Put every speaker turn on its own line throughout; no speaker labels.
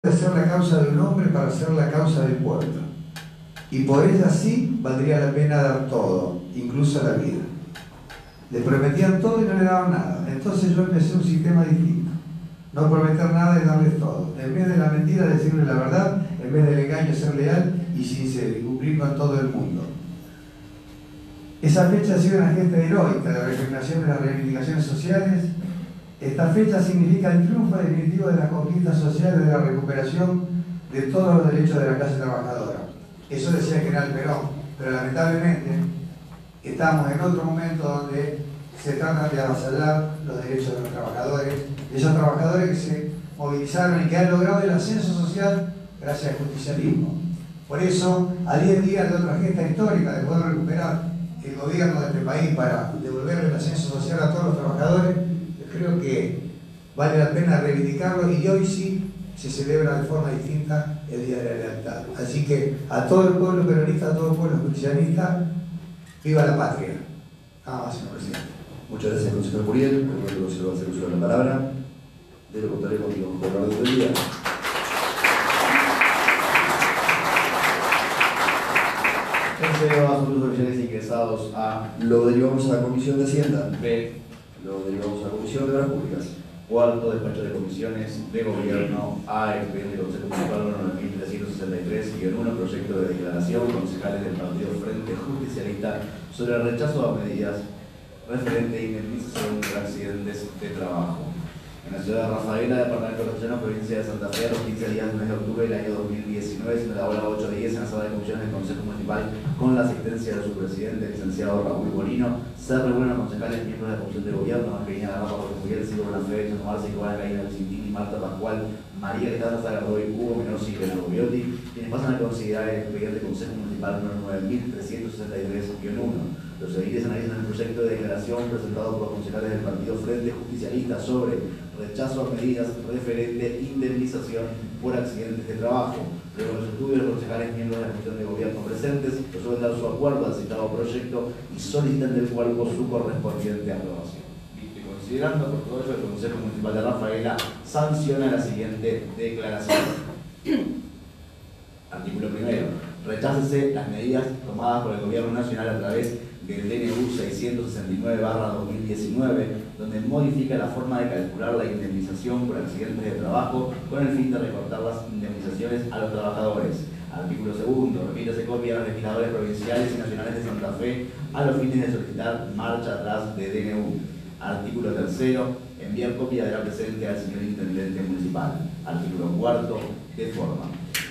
de ser la causa de un hombre para ser la causa del pueblo. Y por ella sí valdría la pena dar todo, incluso la vida. Le prometían todo y no le daban nada. Entonces yo empecé un sistema distinto. No prometer nada y darles todo. En vez de la mentira, decirle la verdad. En vez del engaño, ser leal y sincero y cumplir con todo el mundo. Esa fecha ha sido una gesta heroica de regeneración de las reivindicaciones sociales. Esta fecha significa el triunfo definitivo de las conquistas sociales, de la recuperación de todos los derechos de la clase trabajadora. Eso decía el general Perón, pero lamentablemente estamos en otro momento donde se trata de avasallar los derechos de los trabajadores, de esos trabajadores que se movilizaron y que han logrado el ascenso social gracias al justicialismo. Por eso, a 10 días de otra gesta histórica de poder recuperar el gobierno de este país para devolver el ascenso social a todos los trabajadores, creo que vale la pena reivindicarlo y hoy sí se celebra de forma distinta el Día de la Lealtad. Así que a todo el pueblo peronista, a todo el pueblo justicialista, ¡viva la patria! Nada más, señor presidente.
Muchas gracias, consejero Muriel. El consejero va a hacer uso de la palabra. De lo contrario, continuamos con el orden del día. Los asuntos oficiales ingresados A. Lo derivamos a la Comisión de Hacienda.
B.
Lo derivamos a la Comisión de Obras Públicas.
Cuarto, despacho de comisiones de gobierno. A. Expediente del Consejo Municipal número 9363-1, proyecto de declaración concejales del Partido Frente Justicialista sobre el rechazo a medidas referente a indemnización por accidentes de trabajo. En la ciudad de Rafaela, departamento de Castellano, provincia de Santa Fe, a los 15 días del mes de octubre del año 2019, se la hora 8:10 en la sala de comisiones del Consejo Municipal, con la asistencia de su presidente, el licenciado Raúl Bonino, se reúnen los concejales miembros de la Comisión de Gobierno, Angelina Garrafa, Jorge Miguel, Silvio Bonafé, Jan Marce, Iván Caína, Vicentini, Marta Pascual, María Guetara Zagardoy, Hugo Menossi y Pedro Biotti, quienes pasan a considerar el expediente del Consejo Municipal número 9363-1. Los editores analizan el proyecto de declaración presentado por los concejales del Partido Frente Justicialista sobre rechazo a medidas referente indemnización por accidentes de trabajo. Luego de los estudios, los concejales miembros de la Comisión de Gobierno presentes resuelven dar su acuerdo al citado proyecto y solicitan del cuerpo su correspondiente aprobación. Visto y considerando por todo ello, el Consejo Municipal de Rafaela sanciona la siguiente declaración. Artículo primero. Rechácese las medidas tomadas por el Gobierno Nacional a través del DNU 669/2019, donde modifica la forma de calcular la indemnización por accidentes de trabajo con el fin de recortar las indemnizaciones a los trabajadores. Artículo segundo. Remítase copia a los legisladores provinciales y nacionales de Santa Fe a los fines de solicitar marcha atrás de DNU. Artículo tercero. Enviar copia de la presente al señor Intendente Municipal. Artículo cuarto. De forma.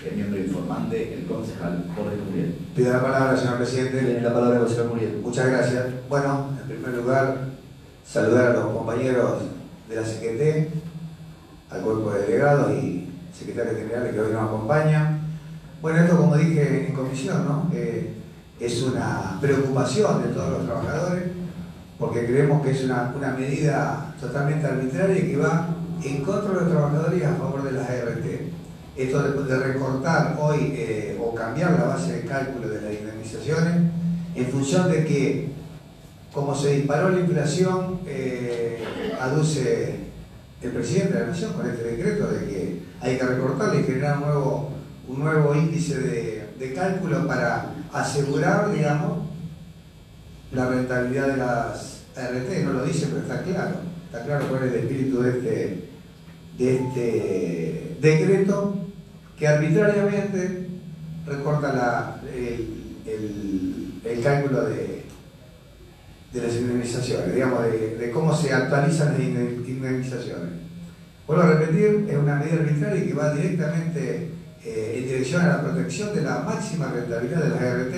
El miembro informante, el concejal Jorge Muriel.
Pido la palabra, señor presidente.
Tiene la palabra el concejal Muriel.
Muchas gracias. Bueno, en primer lugar, saludar a los compañeros de la CGT, al cuerpo de delegados y secretarios generales que hoy nos acompañan. Bueno, esto, como dije en comisión, ¿no? Es una preocupación de todos los trabajadores, porque creemos que es una medida totalmente arbitraria y que va en contra de los trabajadores y a favor de las ART. Esto de recortar hoy o cambiar la base de cálculo de las indemnizaciones en función de que, como se disparó la inflación, aduce el presidente de la Nación con este decreto de que hay que recortarle y generar un nuevo índice de cálculo para asegurar, digamos, la rentabilidad de las ART. No lo dice, pero está claro cuál es el espíritu de este decreto, que arbitrariamente recorta el cálculo de las indemnizaciones, digamos, de cómo se actualizan las indemnizaciones. Vuelvo a repetir, es una medida arbitraria que va directamente en dirección a la protección de la máxima rentabilidad de las ART.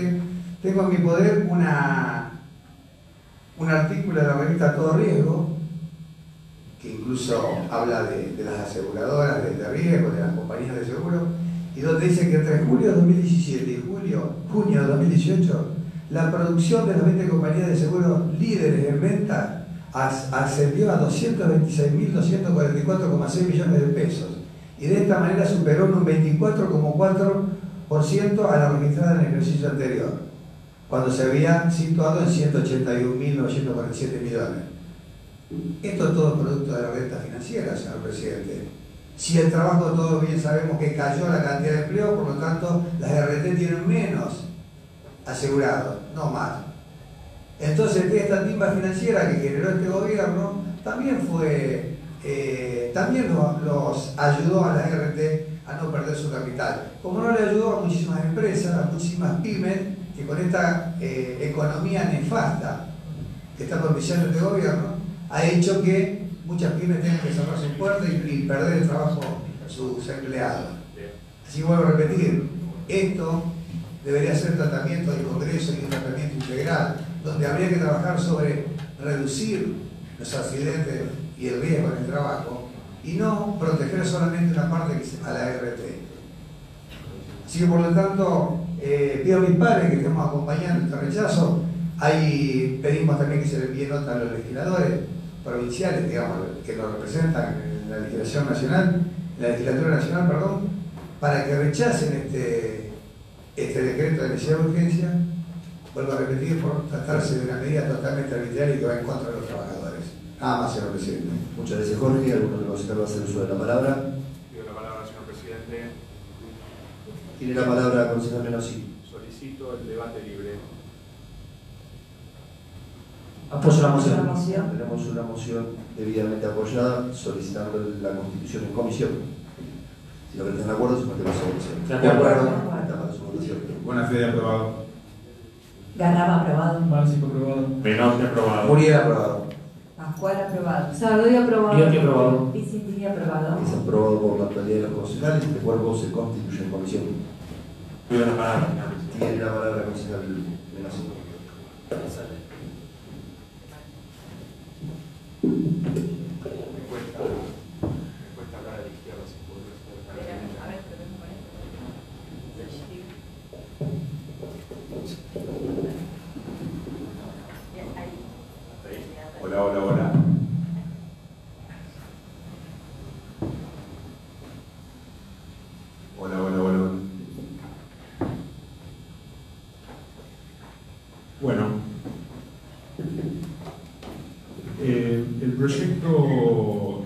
Tengo en mi poder un artículo de la revista Todo Riesgo, que incluso habla de las aseguradoras de riesgo, de las compañías de seguro, y donde dice que entre julio de 2017 y junio de 2018, la producción de las 20 compañías de seguros líderes en venta ascendió a 226.244,6 millones de pesos, y de esta manera superó en un 24,4% a la registrada en el ejercicio anterior, cuando se había situado en 181.947 millones. Esto es todo producto de la renta financiera, señor presidente. Si el trabajo, todos bien sabemos que cayó la cantidad de empleo, por lo tanto las RT tienen menos asegurados, no más. Entonces esta timba financiera que generó este gobierno también fue, también los ayudó a la RT a no perder su capital. Como no le ayudó a muchísimas empresas, a muchísimas pymes, que con esta economía nefasta que está propiciando este gobierno, ha hecho que muchas pymes tengan que cerrar sus puertas y perder el trabajo a sus empleados. Así vuelvo a repetir, esto debería ser tratamiento del Congreso y un tratamiento integral, donde habría que trabajar sobre reducir los accidentes y el riesgo en el trabajo y no proteger solamente una parte a la RT. Así que por lo tanto, pido a mis padres que estemos acompañando este rechazo. Ahí pedimos también que se le envíe nota a los legisladores provinciales, digamos, que nos representan en la legislación nacional, en la legislatura nacional, perdón, para que rechacen este decreto de necesidad de urgencia, vuelvo a repetir, por tratarse de una medida totalmente arbitraria y que va en contra de los trabajadores. Nada más, señor presidente.
Muchas gracias, Jorge. ¿Alguno de los concejales va a hacer uso de la palabra?
Pido la palabra, señor presidente.
Tiene la palabra, concejal Menossi.
Solicito el debate libre.
Apoyo la moción.
Tenemos una moción debidamente apoyada solicitando la constitución en comisión. Si lo que están de acuerdo, se mantiene la votación.
De acuerdo.
Está para su votación.
Buena fe, aprobado.
Garraba aprobado.
Marcico aprobado.
Menor aprobado.
Muriel aprobado.
Pascual aprobado. Sardoy aprobado.
Biotti aprobado.
Vicentini aprobado.
Es aprobado por la totalidad de los concejales. Este cuerpo se constituye en comisión.
Pido la palabra, señor presidente.
Tiene la palabra, concejal Menossi.
Encuesta acá de la izquierda, si podría ser.
A ver, pero ven por
Ahí.
Hola, hola, hola. Hola, hola, hola. Bueno, el proyecto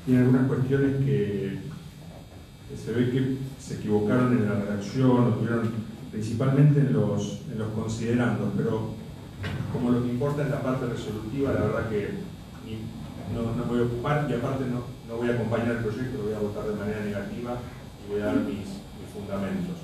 tiene algunas cuestiones que se ve que se equivocaron en la redacción, o tuvieron principalmente en los considerandos, pero como lo que importa es la parte resolutiva, la verdad que no me voy a ocupar y aparte no voy a acompañar el proyecto, lo voy a votar de manera negativa y voy a dar mis fundamentos.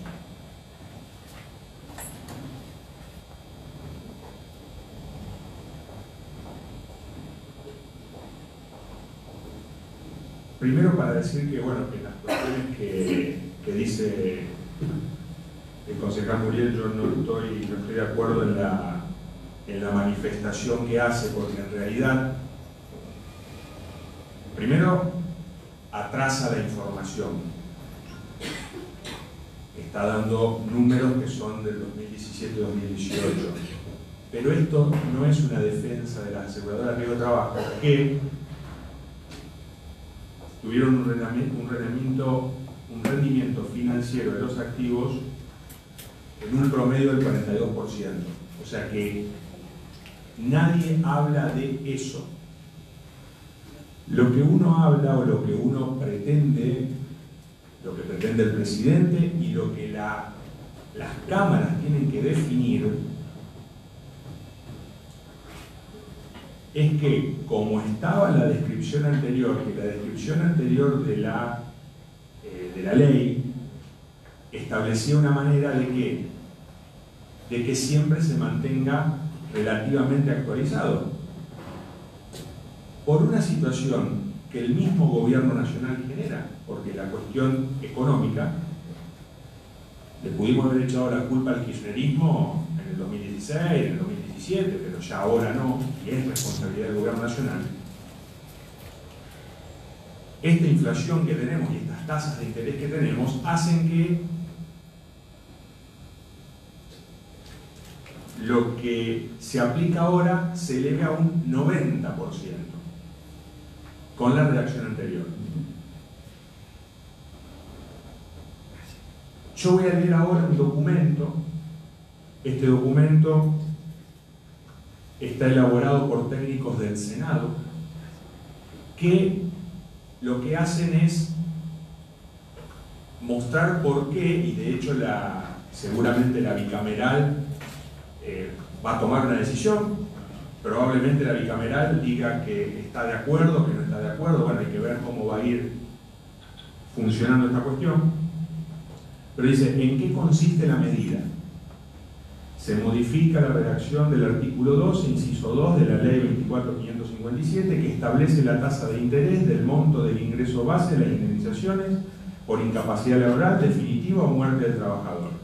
Primero para decir que, bueno, que las cuestiones que dice el concejal Muriel, yo no estoy de acuerdo en la manifestación que hace, porque en realidad, primero, atrasa la información. Está dando números que son del 2017-2018. Pero esto no es una defensa de las aseguradoras Riesgo de Trabajo, que tuvieron un rendimiento financiero de los activos en un promedio del 42%. O sea que nadie habla de eso. Lo que uno habla o lo que uno pretende, lo que pretende el presidente y lo que las cámaras tienen que definir es que, como estaba en la descripción anterior, que la descripción anterior de la ley establecía una manera de que siempre se mantenga relativamente actualizado. Por una situación que el mismo gobierno nacional genera, porque la cuestión económica, le pudimos haber echado la culpa al kirchnerismo en el 2016, en el 2017, pero ya ahora no, y es responsabilidad del gobierno nacional. Esta inflación que tenemos y estas tasas de interés que tenemos hacen que lo que se aplica ahora se eleve a un 90% con la redacción anterior. Yo voy a leer ahora un documento. Este documento está elaborado por técnicos del Senado que lo que hacen es mostrar por qué, y de hecho seguramente la bicameral va a tomar una decisión. Probablemente la bicameral diga que está de acuerdo, que no está de acuerdo. Bueno, hay que ver cómo va a ir funcionando esta cuestión. Pero dice, ¿en qué consiste la medida? Se modifica la redacción del artículo 2, inciso 2 de la ley 24.557, que establece la tasa de interés del monto del ingreso base de las indemnizaciones por incapacidad laboral definitiva o muerte del trabajador.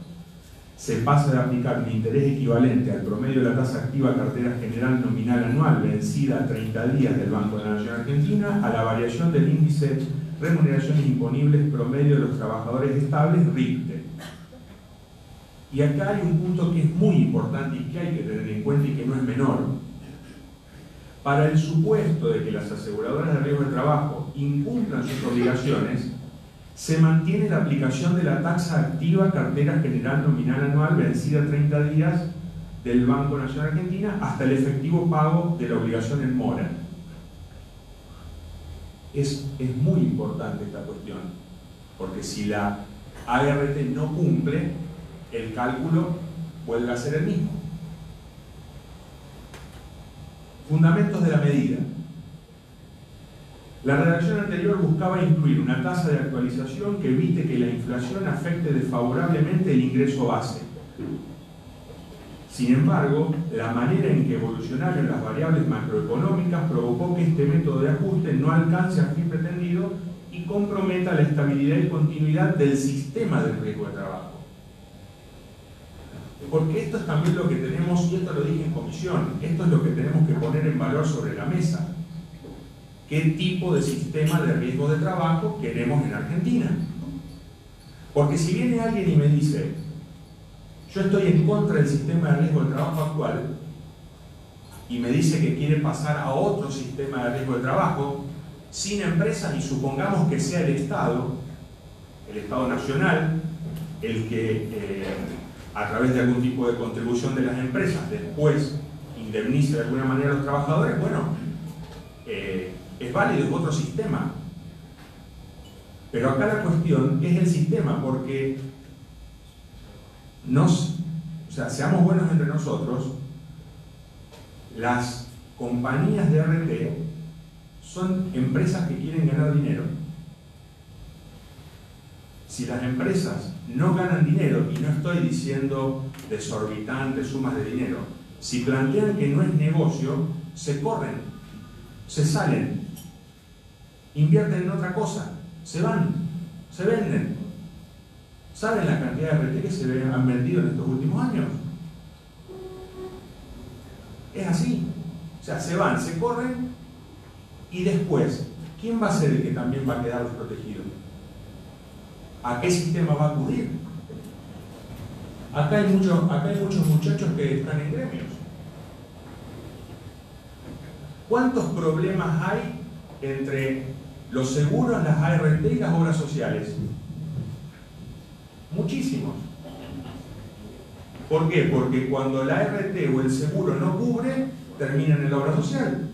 Se pasa de aplicar un interés equivalente al promedio de la tasa activa cartera general nominal anual vencida a 30 días del Banco de la Nación Argentina a la variación del índice remuneraciones imponibles promedio de los trabajadores estables, RIPTE. Y acá hay un punto que es muy importante y que hay que tener en cuenta y que no es menor. Para el supuesto de que las aseguradoras de riesgo de trabajo incumplan sus obligaciones, se mantiene la aplicación de la tasa activa cartera general nominal anual vencida a 30 días del Banco Nacional Argentina hasta el efectivo pago de la obligación en mora. Es muy importante esta cuestión, porque si la ART no cumple, el cálculo vuelve a ser el mismo. Fundamentos de la medida. La redacción anterior buscaba incluir una tasa de actualización que evite que la inflación afecte desfavorablemente el ingreso base. Sin embargo, la manera en que evolucionaron las variables macroeconómicas provocó que este método de ajuste no alcance al fin pretendido y comprometa la estabilidad y continuidad del sistema del riesgo de trabajo. Porque esto es también lo que tenemos, y esto lo dije en comisión, esto es lo que tenemos que poner en valor sobre la mesa. ¿Qué tipo de sistema de riesgo de trabajo queremos en Argentina? Porque si viene alguien y me dice, yo estoy en contra del sistema de riesgo de trabajo actual, y me dice que quiere pasar a otro sistema de riesgo de trabajo, sin empresas, y supongamos que sea el Estado nacional, el que a través de algún tipo de contribución de las empresas después indemnice de alguna manera a los trabajadores, bueno, es válido, es otro sistema. Pero acá la cuestión es el sistema, porque seamos buenos entre nosotros, las compañías de RT son empresas que quieren ganar dinero. Si las empresas no ganan dinero, y no estoy diciendo desorbitantes sumas de dinero, si plantean que no es negocio, se corren, se salen, invierten en otra cosa, se van, se venden. ¿Saben la cantidad de RT que se han vendido en estos últimos años? Es así. O sea, se van, se corren, y después, ¿quién va a ser el que también va a quedar desprotegido? ¿A qué sistema va a acudir? Acá hay muchos muchachos que están en gremios. ¿Cuántos problemas hay entre los seguros, las ART y las obras sociales? Muchísimos. ¿Por qué? Porque cuando la ART o el seguro no cubre, terminan en la obra social.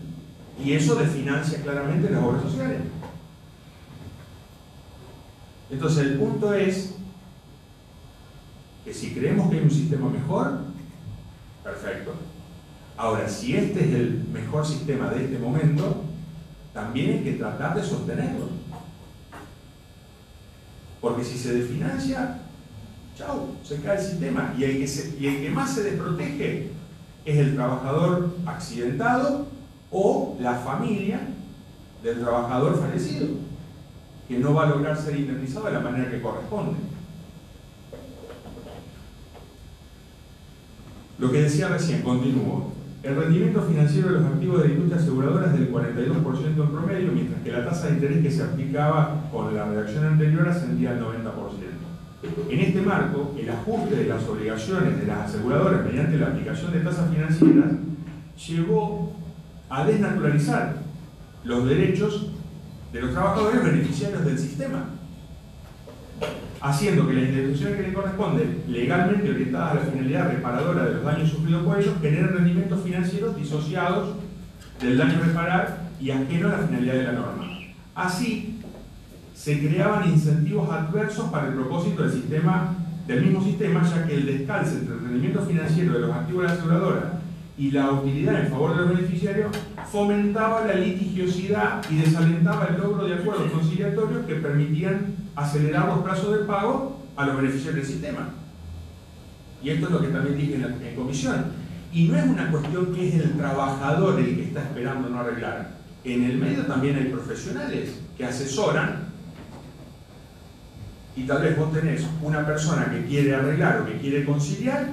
Y eso desfinancia claramente las obras sociales. Entonces el punto es que si creemos que hay un sistema mejor, perfecto. Ahora, si este es el mejor sistema de este momento, también hay que tratar de sostenerlo. Porque si se desfinancia, chau, se cae el sistema. Y el que más se desprotege es el trabajador accidentado o la familia del trabajador fallecido, que no va a lograr ser indemnizado de la manera que corresponde. Lo que decía recién, continúo. El rendimiento financiero de los activos de la industria aseguradora es del 42% en promedio, mientras que la tasa de interés que se aplicaba con la redacción anterior ascendía al 90%. En este marco, el ajuste de las obligaciones de las aseguradoras mediante la aplicación de tasas financieras llevó a desnaturalizar los derechos de los trabajadores beneficiarios del sistema, haciendo que las indemnizaciones que le corresponden, legalmente orientadas a la finalidad reparadora de los daños sufridos por ellos, generen rendimientos financieros disociados del daño a reparar y ajeno a la finalidad de la norma. Así, se creaban incentivos adversos para el propósito del mismo sistema, ya que el descalce entre el rendimiento financiero de los activos de la aseguradora y la utilidad en favor de los beneficiarios fomentaba la litigiosidad y desalentaba el logro de acuerdos conciliatorios que permitían acelerar los plazos de pago a los beneficiarios del sistema. Y esto es lo que también dije en comisión. Y no es una cuestión que es el trabajador el que está esperando no arreglar. En el medio también hay profesionales que asesoran, y tal vez vos tenés una persona que quiere arreglar o que quiere conciliar,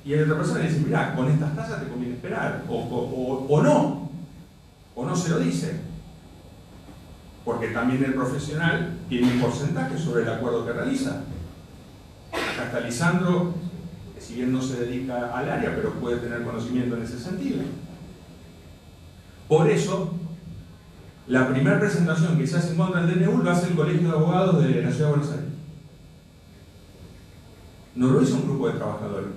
y hay otra persona que dice, mirá, con estas tasas te conviene esperar, o no se lo dice, porque también el profesional tiene un porcentaje sobre el acuerdo que realiza. Acá está Lisandro, que si bien no se dedica al área, pero puede tener conocimiento en ese sentido. Por eso, la primera presentación que se hace en contra del DNU lo hace el Colegio de Abogados de la Ciudad de Buenos Aires. No lo hizo un grupo de trabajadores.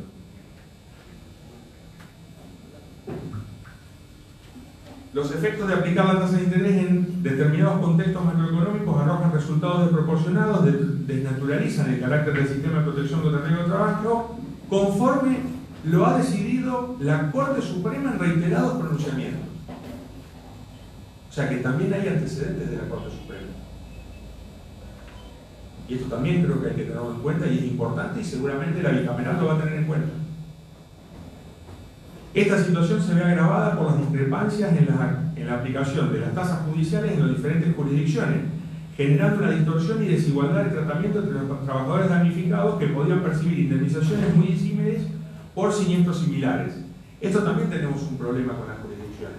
Los efectos de aplicar la tasa de interés en determinados contextos macroeconómicos arrojan resultados desproporcionados, desnaturalizan el carácter del sistema de protección contra el riesgo de trabajo, conforme lo ha decidido la Corte Suprema en reiterados pronunciamientos. O sea que también hay antecedentes de la Corte Suprema. Y esto también creo que hay que tenerlo en cuenta y es importante, y seguramente la bicameral lo va a tener en cuenta. Esta situación se ve agravada por las discrepancias en la aplicación de las tasas judiciales en las diferentes jurisdicciones, generando una distorsión y desigualdad de tratamiento entre los trabajadores damnificados que podían percibir indemnizaciones muy disímiles por siniestros similares. Esto también tenemos un problema con las jurisdicciones.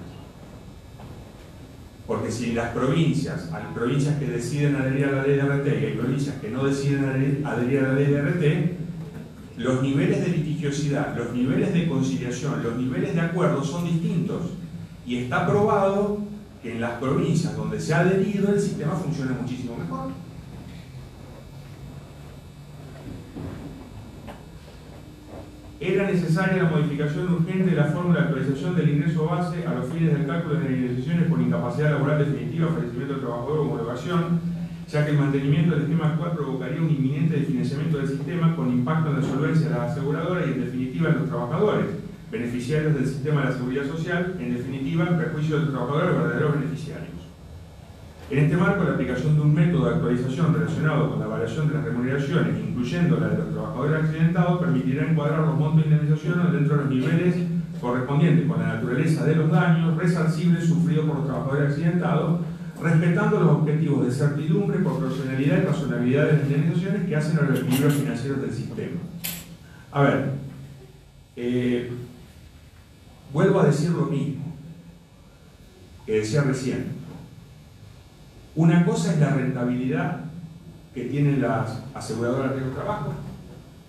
Porque si las provincias, hay provincias que deciden adherir a la ley de RT y hay provincias que no deciden adherir a la ley de RT, los niveles de litigiosidad, los niveles de conciliación, los niveles de acuerdo son distintos. Y está probado que en las provincias donde se ha adherido el sistema funciona muchísimo mejor. Era necesaria la modificación urgente de la fórmula de actualización del ingreso base a los fines del cálculo de las indemnizaciones por incapacidad laboral definitiva, fallecimiento del trabajador o homologación, ya que el mantenimiento del esquema actual provocaría un inminente desfinanciamiento del sistema con impacto en la solvencia de la aseguradora y en definitiva en los trabajadores, beneficiarios del sistema de la seguridad social, en definitiva en perjuicio de los trabajadores verdaderos beneficiarios. En este marco, la aplicación de un método de actualización relacionado con la variación de las remuneraciones, incluyendo la de los trabajadores accidentados, permitirá encuadrar los montos de indemnización dentro de los niveles correspondientes con la naturaleza de los daños resarcibles sufridos por los trabajadores accidentados, respetando los objetivos de certidumbre, proporcionalidad y razonabilidad de las indemnizaciones que hacen a los equilibrios financieros del sistema. A ver, vuelvo a decir lo mismo que decía recién. Una cosa es la rentabilidad que tienen las aseguradoras de riesgo de trabajo,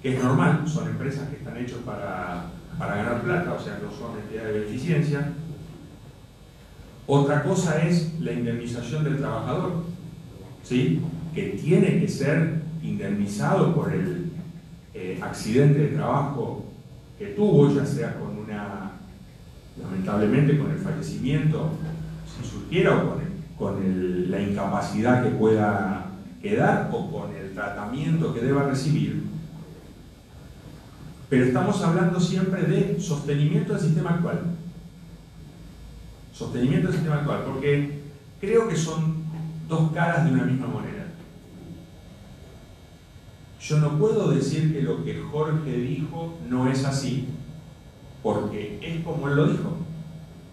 que es normal, son empresas que están hechas para ganar plata, o sea, no son entidades de beneficencia. Otra cosa es la indemnización del trabajador, ¿sí? Que tiene que ser indemnizado por el accidente de trabajo que tuvo, ya sea lamentablemente con el fallecimiento, si surgiera, o con la incapacidad que pueda quedar, o con el tratamiento que deba recibir. Pero estamos hablando siempre de sostenimiento del sistema actual. Sostenimiento del sistema actual, porque creo que son dos caras de una misma moneda. Yo no puedo decir que lo que Jorge dijo no es así, porque es como él lo dijo.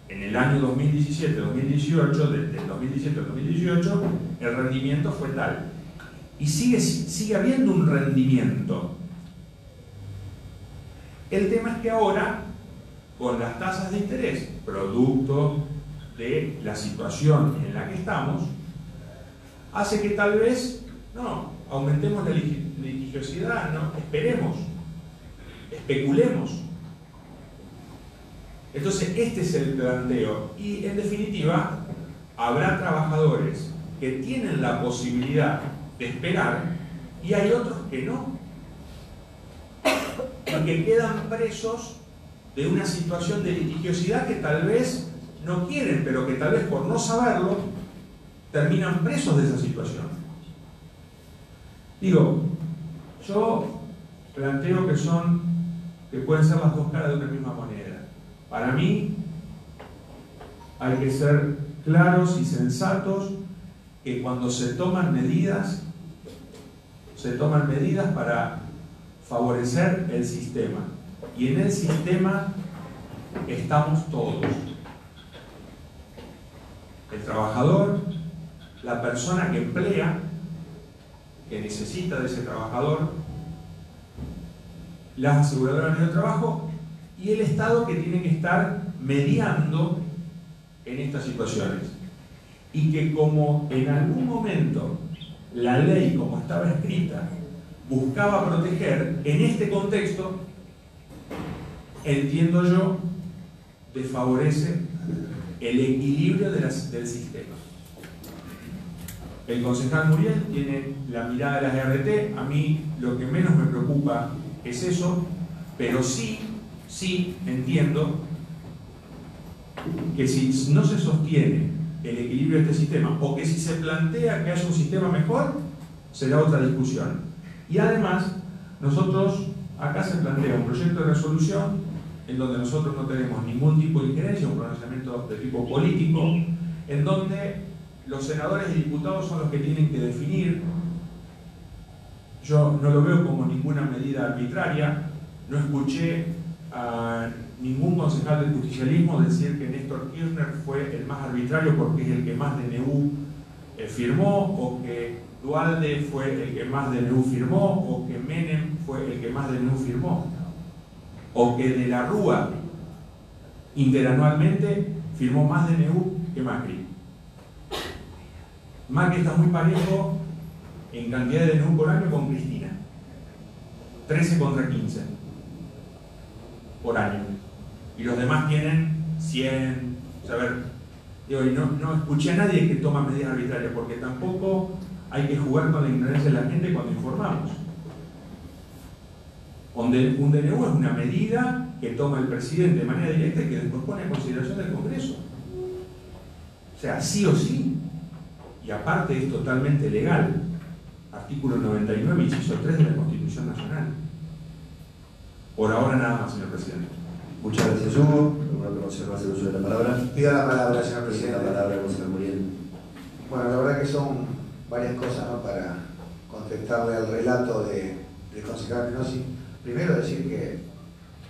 En el año 2017-2018, del 2017 al 2018, el rendimiento fue tal. Y sigue habiendo un rendimiento. El tema es que ahora, con las tasas de interés, producto de la situación en la que estamos, hace que tal vez, no, aumentemos la litigiosidad, no, esperemos, especulemos. Entonces, este es el planteo. Y, en definitiva, habrá trabajadores que tienen la posibilidad de esperar y hay otros que no. Y que quedan presos de una situación de litigiosidad que tal vez no quieren, pero que tal vez por no saberlo terminan presos de esa situación. Digo, yo planteo que pueden ser las dos caras de una misma moneda. Para mí hay que ser claros y sensatos que cuando se toman medidas para favorecer el sistema. Y en el sistema estamos todos. El trabajador, la persona que emplea, que necesita de ese trabajador, las aseguradoras de trabajo y el Estado, que tiene que estar mediando en estas situaciones. Y que como en algún momento la ley, como estaba escrita, buscaba proteger, en este contexto, entiendo yo, desfavorece el equilibrio del sistema. El concejal Muriel tiene la mirada de las ERT. A mí lo que menos me preocupa es eso, pero sí entiendo que si no se sostiene el equilibrio de este sistema, o que si se plantea que haya un sistema mejor, será otra discusión. Y además, nosotros, acá se plantea un proyecto de resolución en donde nosotros no tenemos ningún tipo de injerencia, un pronunciamiento de tipo político, en donde los senadores y diputados son los que tienen que definir. Yo no lo veo como ninguna medida arbitraria. No escuché a ningún concejal del justicialismo decir que Néstor Kirchner fue el más arbitrario porque es el que más DNU firmó, o que Duhalde fue el que más DNU firmó, o que Menem fue el que más DNU firmó, o que De la Rúa interanualmente firmó más DNU que Macri. Macri está muy parejo en cantidad de DNU por año con Cristina, 13 contra 15 por año, y los demás tienen 100. O sea, digo, y no escuché a nadie que toma medidas arbitrarias, porque tampoco hay que jugar con la ignorancia de la gente cuando informamos. Un DNU es una medida que toma el presidente de manera directa y que después pone en consideración del Congreso. O sea, sí o sí. Y aparte es totalmente legal. Artículo 99, inciso 3 de la Constitución Nacional. Por ahora nada más, señor presidente.
Muchas gracias, Hugo. ¿Alguna otra observación hace uso de la palabra?
Pido la palabra, señor
Tiene
presidente.
la palabra, concejal Muriel.
Bueno, la verdad que son varias cosas, ¿no?, para contestarle al relato del concejal Menosi. Primero, decir que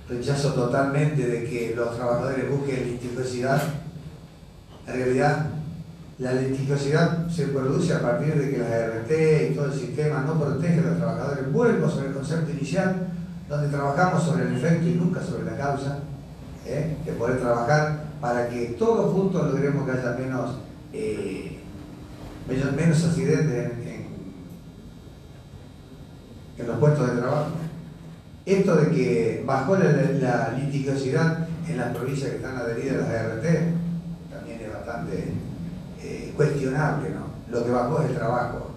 rechazo totalmente de que los trabajadores busquen litigiosidad. En realidad, la litigiosidad se produce a partir de que las ERT y todo el sistema no protege a los trabajadores. Vuelvo sobre el concepto inicial, donde trabajamos sobre el efecto y nunca sobre la causa, de poder trabajar para que todos juntos logremos que haya menos accidentes en los puestos de trabajo. Esto de que bajó la litigiosidad en las provincias que están adheridas a las ERT también es bastante cuestionable, ¿no? Lo que bajó es el trabajo,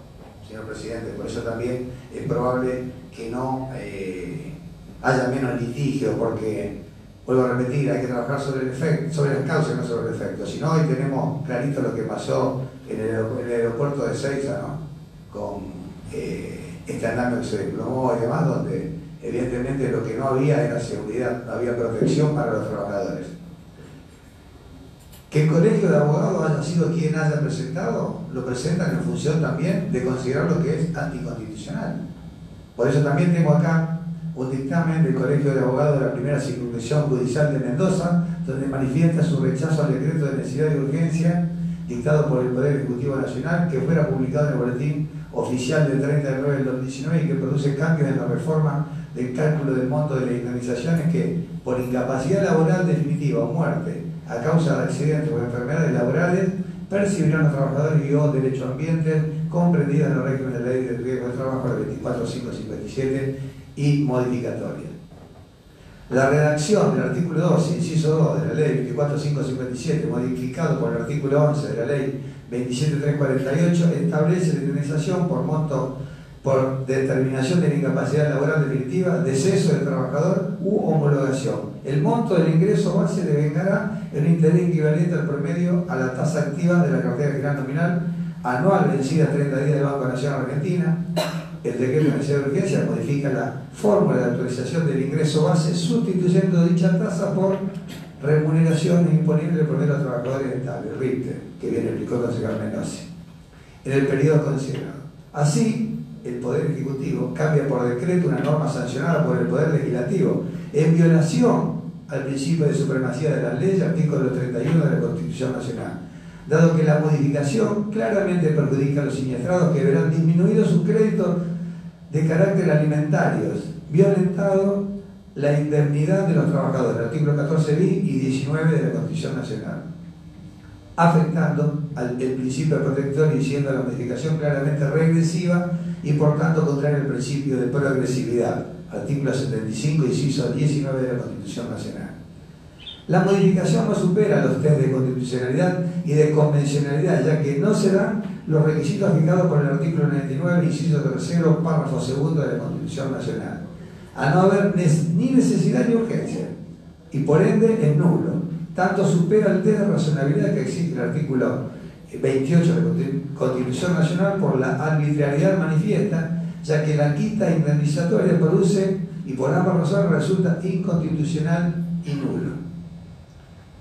señor presidente. Por eso también es probable que no haya menos litigio, porque, vuelvo a repetir, hay que trabajar sobre el efecto, sobre las causas, no sobre el efecto. Si no, hoy tenemos clarito lo que pasó en el aeropuerto de Ezeiza, ¿no?, con este andamio que se desplomó y demás, donde evidentemente lo que no había era seguridad, no había protección para los trabajadores. Que el Colegio de Abogados haya sido quien haya presentado, lo presentan en función también de considerar lo que es anticonstitucional. Por eso también tengo acá un dictamen del Colegio de Abogados de la Primera Circunscripción Judicial de Mendoza, donde manifiesta su rechazo al decreto de necesidad y urgencia dictado por el Poder Ejecutivo Nacional, que fuera publicado en el Boletín Oficial del 30 de noviembre del 2019 y que produce cambios en la reforma del cálculo del monto de las indemnizaciones que, por incapacidad laboral definitiva o muerte a causa de accidentes o enfermedades laborales, percibirán los trabajadores y o derecho ambiente comprendidos en los regímenes de la Ley de Riesgo de Trabajo, la 24.557 y modificatoria. La redacción del artículo 2, inciso 2 de la Ley 24.557, modificado por el artículo 11 de la Ley 27.348, establece la indemnización por monto por determinación de la incapacidad laboral definitiva, deceso del trabajador u homologación. El monto del ingreso base devengará en un interés equivalente al promedio a la tasa activa de la cartera general nominal anual vencida 30 días del Banco Nacional Argentina. El decreto de necesidad de urgencia modifica la fórmula de actualización del ingreso base, sustituyendo dicha tasa por remuneraciones imponibles por los trabajadores estables, RIPTE, que bien explicó el concejal Menossi, en el periodo considerado. Así, el Poder Ejecutivo cambia por decreto una norma sancionada por el Poder Legislativo en violación al principio de supremacía de las leyes, artículo 31 de la Constitución Nacional, dado que la modificación claramente perjudica a los siniestrados que verán disminuidos sus créditos de carácter alimentarios, violentado la indemnidad de los trabajadores, artículo 14 bis y 19 de la Constitución Nacional, afectando el principio protector y siendo la modificación claramente regresiva y por tanto contraria al principio de progresividad, artículo 75 inciso 19 de la Constitución Nacional. La modificación no supera los test de constitucionalidad y de convencionalidad, ya que no se dan los requisitos fijados por el artículo 99, inciso 3, párrafo 2 de la Constitución Nacional, a no haber ni necesidad ni urgencia, y por ende es nulo. Tanto supera el test de razonabilidad que exige el artículo 28 de la Constitución Nacional por la arbitrariedad manifiesta, ya que la quita indemnizatoria produce y por ambas razones resulta inconstitucional y nulo.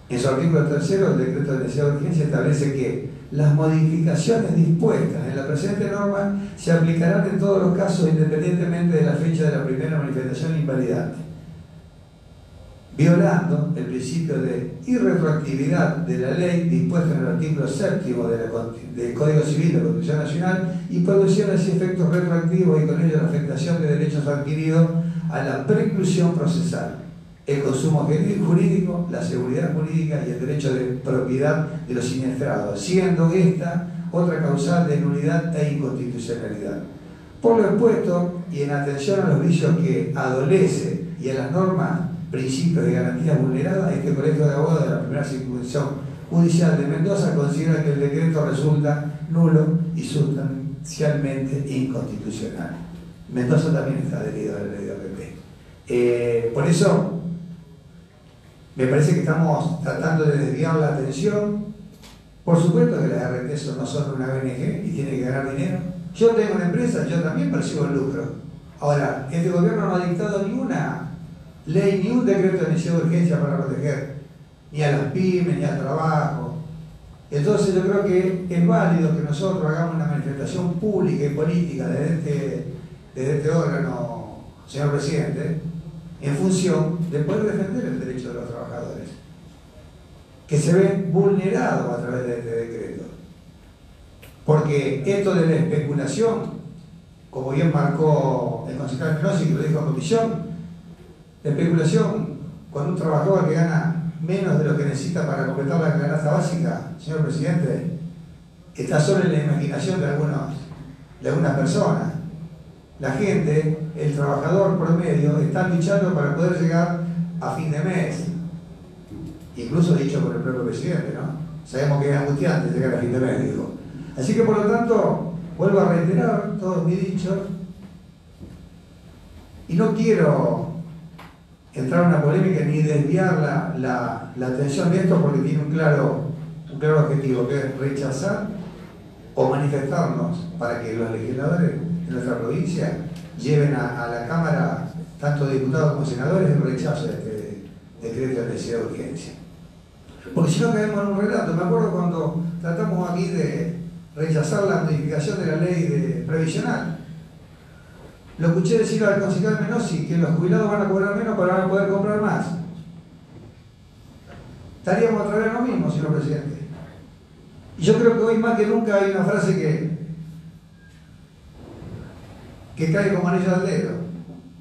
En su artículo 3, el decreto de necesidad de urgencia establece que las modificaciones dispuestas en la presente norma se aplicarán en todos los casos independientemente de la fecha de la primera manifestación invalidante, violando el principio de irretroactividad de la ley dispuesta en el artículo 7 del Código Civil de la Constitución Nacional y produciendo así efectos retroactivos y con ello la afectación de derechos adquiridos a la preclusión procesal, el consumo jurídico, la seguridad jurídica y el derecho de propiedad de los siniestrados, siendo esta otra causal de nulidad e inconstitucionalidad. Por lo expuesto, y en atención a los vicios que adolece y a las normas, principios y garantías vulneradas, este Colegio de Abogados de la Primera Circunscripción Judicial de Mendoza considera que el decreto resulta nulo y sustancialmente inconstitucional. Mendoza también está adherido a la ley de APP. Por eso, me parece que estamos tratando de desviar la atención. Por supuesto que las RT no son una ONG y tienen que ganar dinero. Yo tengo una empresa, yo también percibo el lucro. Ahora, este gobierno no ha dictado ninguna ley, ni un decreto de necesidad de urgencia para proteger ni a las pymes, ni al trabajo. Entonces yo creo que es válido que nosotros hagamos una manifestación pública y política desde este órgano, señor presidente, en función de poder defender el derecho de los trabajadores, que se ven vulnerados a través de este decreto. Porque esto de la especulación, como bien marcó el concejal Menossi, que lo dijo en comisión, la especulación con un trabajador que gana menos de lo que necesita para completar la canasta básica, señor presidente, está solo en la imaginación de algunas personas. La gente, el trabajador promedio, está luchando para poder llegar a fin de mes. Incluso dicho por el propio presidente, ¿no? Sabemos que es angustiante llegar a fin de mes, dijo. Así que por lo tanto, vuelvo a reiterar todos mis dichos y no quiero entrar en una polémica ni desviar la atención de esto porque tiene un claro objetivo, que es rechazar o manifestarnos para que los legisladores de nuestra provincia lleven a la Cámara, tanto diputados como senadores, el rechazo de este decreto de necesidad de urgencia. Porque si no caemos en un relato, me acuerdo cuando tratamos aquí de rechazar la modificación de la ley previsional. Lo escuché decir al concejal Menossi que los jubilados van a cobrar menos para van a poder comprar más. Estaríamos otra vez lo mismo, señor presidente. Y yo creo que hoy más que nunca hay una frase que cae como anillo al dedo.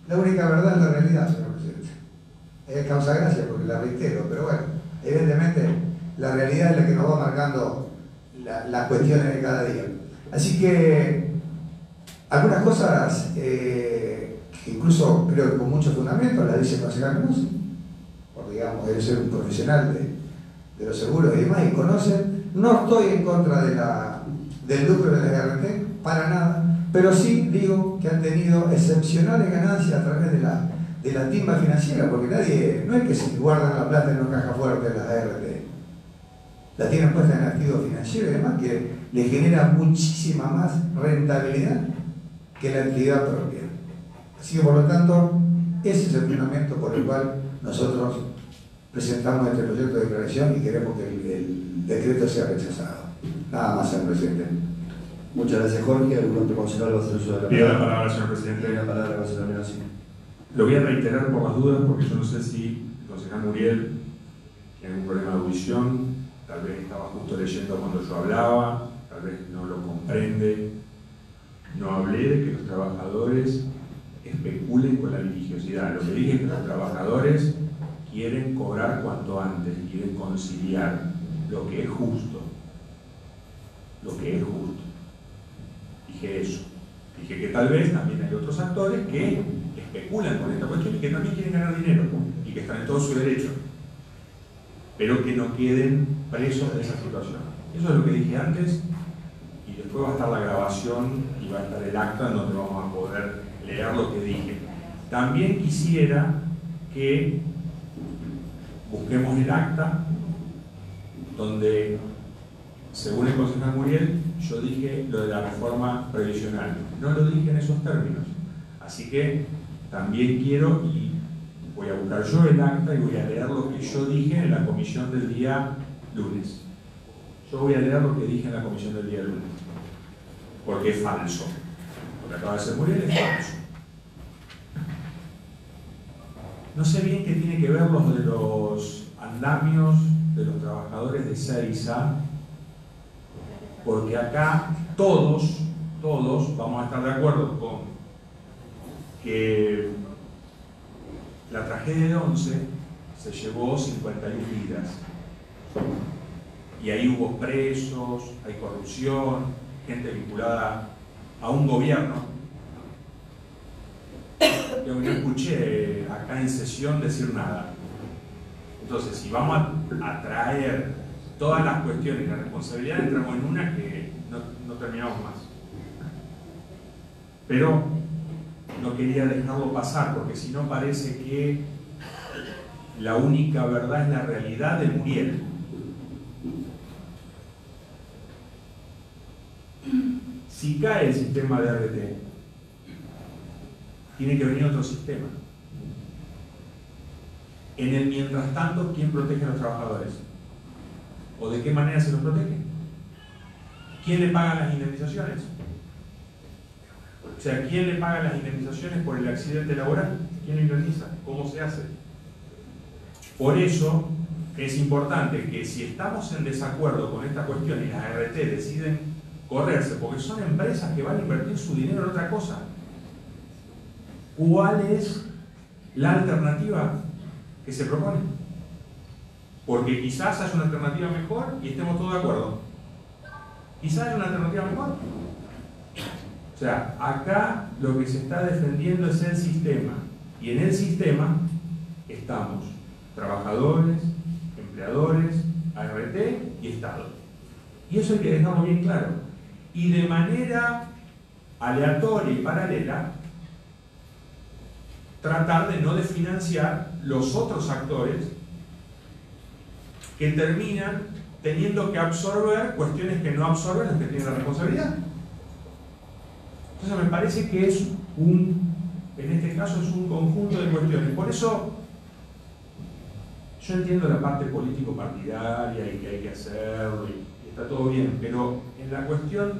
La única verdad es la realidad, señor presidente. Causa gracia porque la reitero, pero bueno, evidentemente la realidad es la que nos va marcando las cuestiones de cada día. Así que algunas cosas que incluso creo que con muchos fundamentos las dice el concejal Menossi, porque digamos debe ser un profesional de los seguros y demás y conocen. No estoy en contra del lucro de las RT, para nada, pero sí digo que han tenido excepcionales ganancias a través de la timba financiera, porque nadie, no es que se guardan la plata en una caja fuerte las RT. la tienen puesta en activos financieros y demás, que le genera muchísima más rentabilidad que la actividad propia. Así que por lo tanto, ese es el fundamento por el cual nosotros presentamos este proyecto de declaración y queremos que el decreto sea rechazado. Nada más, señor presidente.
Muchas gracias, Jorge. ¿Algún otro concejal va a hacer uso de la
Pido la
palabra?
palabra, señor presidente.
Tiene la palabra, concejal Menassi.
Lo voy a reiterar por las dudas, porque yo no sé si el concejal Muriel tiene algún problema de audición, tal vez estaba justo leyendo cuando yo hablaba, tal vez no lo comprende. No hablé de que los trabajadores especulen con la litigiosidad. Lo que dije es que los trabajadores quieren cobrar cuanto antes, quieren conciliar lo que es justo. Lo que es justo. Dije eso. Dije que tal vez también hay otros actores que especulan con esta cuestión y que también quieren ganar dinero y que están en todo su derecho, pero que no queden presos de esa situación. Eso es lo que dije antes, y después va a estar la grabación y va a estar el acta en donde vamos a poder leer lo que dije. También quisiera que busquemos el acta donde, según el concejal Muriel, yo dije lo de la reforma previsional. No lo dije en esos términos. Así que también quiero, y voy a buscar yo el acta y voy a leer lo que yo dije en la comisión del día lunes. Yo voy a leer lo que dije en la comisión del día lunes. Porque es falso. Lo que acaba de hacer Muriel es falso. No sé bien qué tiene que ver los de los andamios de los trabajadores de Seiza, porque acá todos vamos a estar de acuerdo con que la tragedia de 11 se llevó 51 vidas. Y ahí hubo presos, hay corrupción, gente vinculada a un gobierno. Yo no escuché acá en sesión decir nada. Entonces, si vamos a traer todas las cuestiones y la responsabilidad, entramos en una que no terminamos más. Pero no quería dejarlo pasar, porque si no parece que la única verdad es la realidad de Muriel. Si cae el sistema de ART, tiene que venir otro sistema. En el mientras tanto, ¿quién protege a los trabajadores? ¿O de qué manera se los protege? ¿Quién le paga las indemnizaciones? O sea, ¿quién le paga las indemnizaciones por el accidente laboral? ¿Quién lo indemniza? ¿Cómo se hace? Por eso es importante que si estamos en desacuerdo con esta cuestión y las ART deciden correrse, porque son empresas que van a invertir su dinero en otra cosa, ¿cuál es la alternativa que se propone? Porque quizás haya una alternativa mejor y estemos todos de acuerdo. Quizás haya una alternativa mejor. O sea, acá lo que se está defendiendo es el sistema. Y en el sistema estamos trabajadores, empleadores, ART y Estado. Y eso hay que dejarlo bien claro. Y de manera aleatoria y paralela, tratar de no desfinanciar los otros actores que terminan teniendo que absorber cuestiones que no absorben los que tienen la responsabilidad. Entonces me parece que es en este caso es un conjunto de cuestiones. Por eso yo entiendo la parte político-partidaria y que hay que hacerlo y está todo bien, pero en la cuestión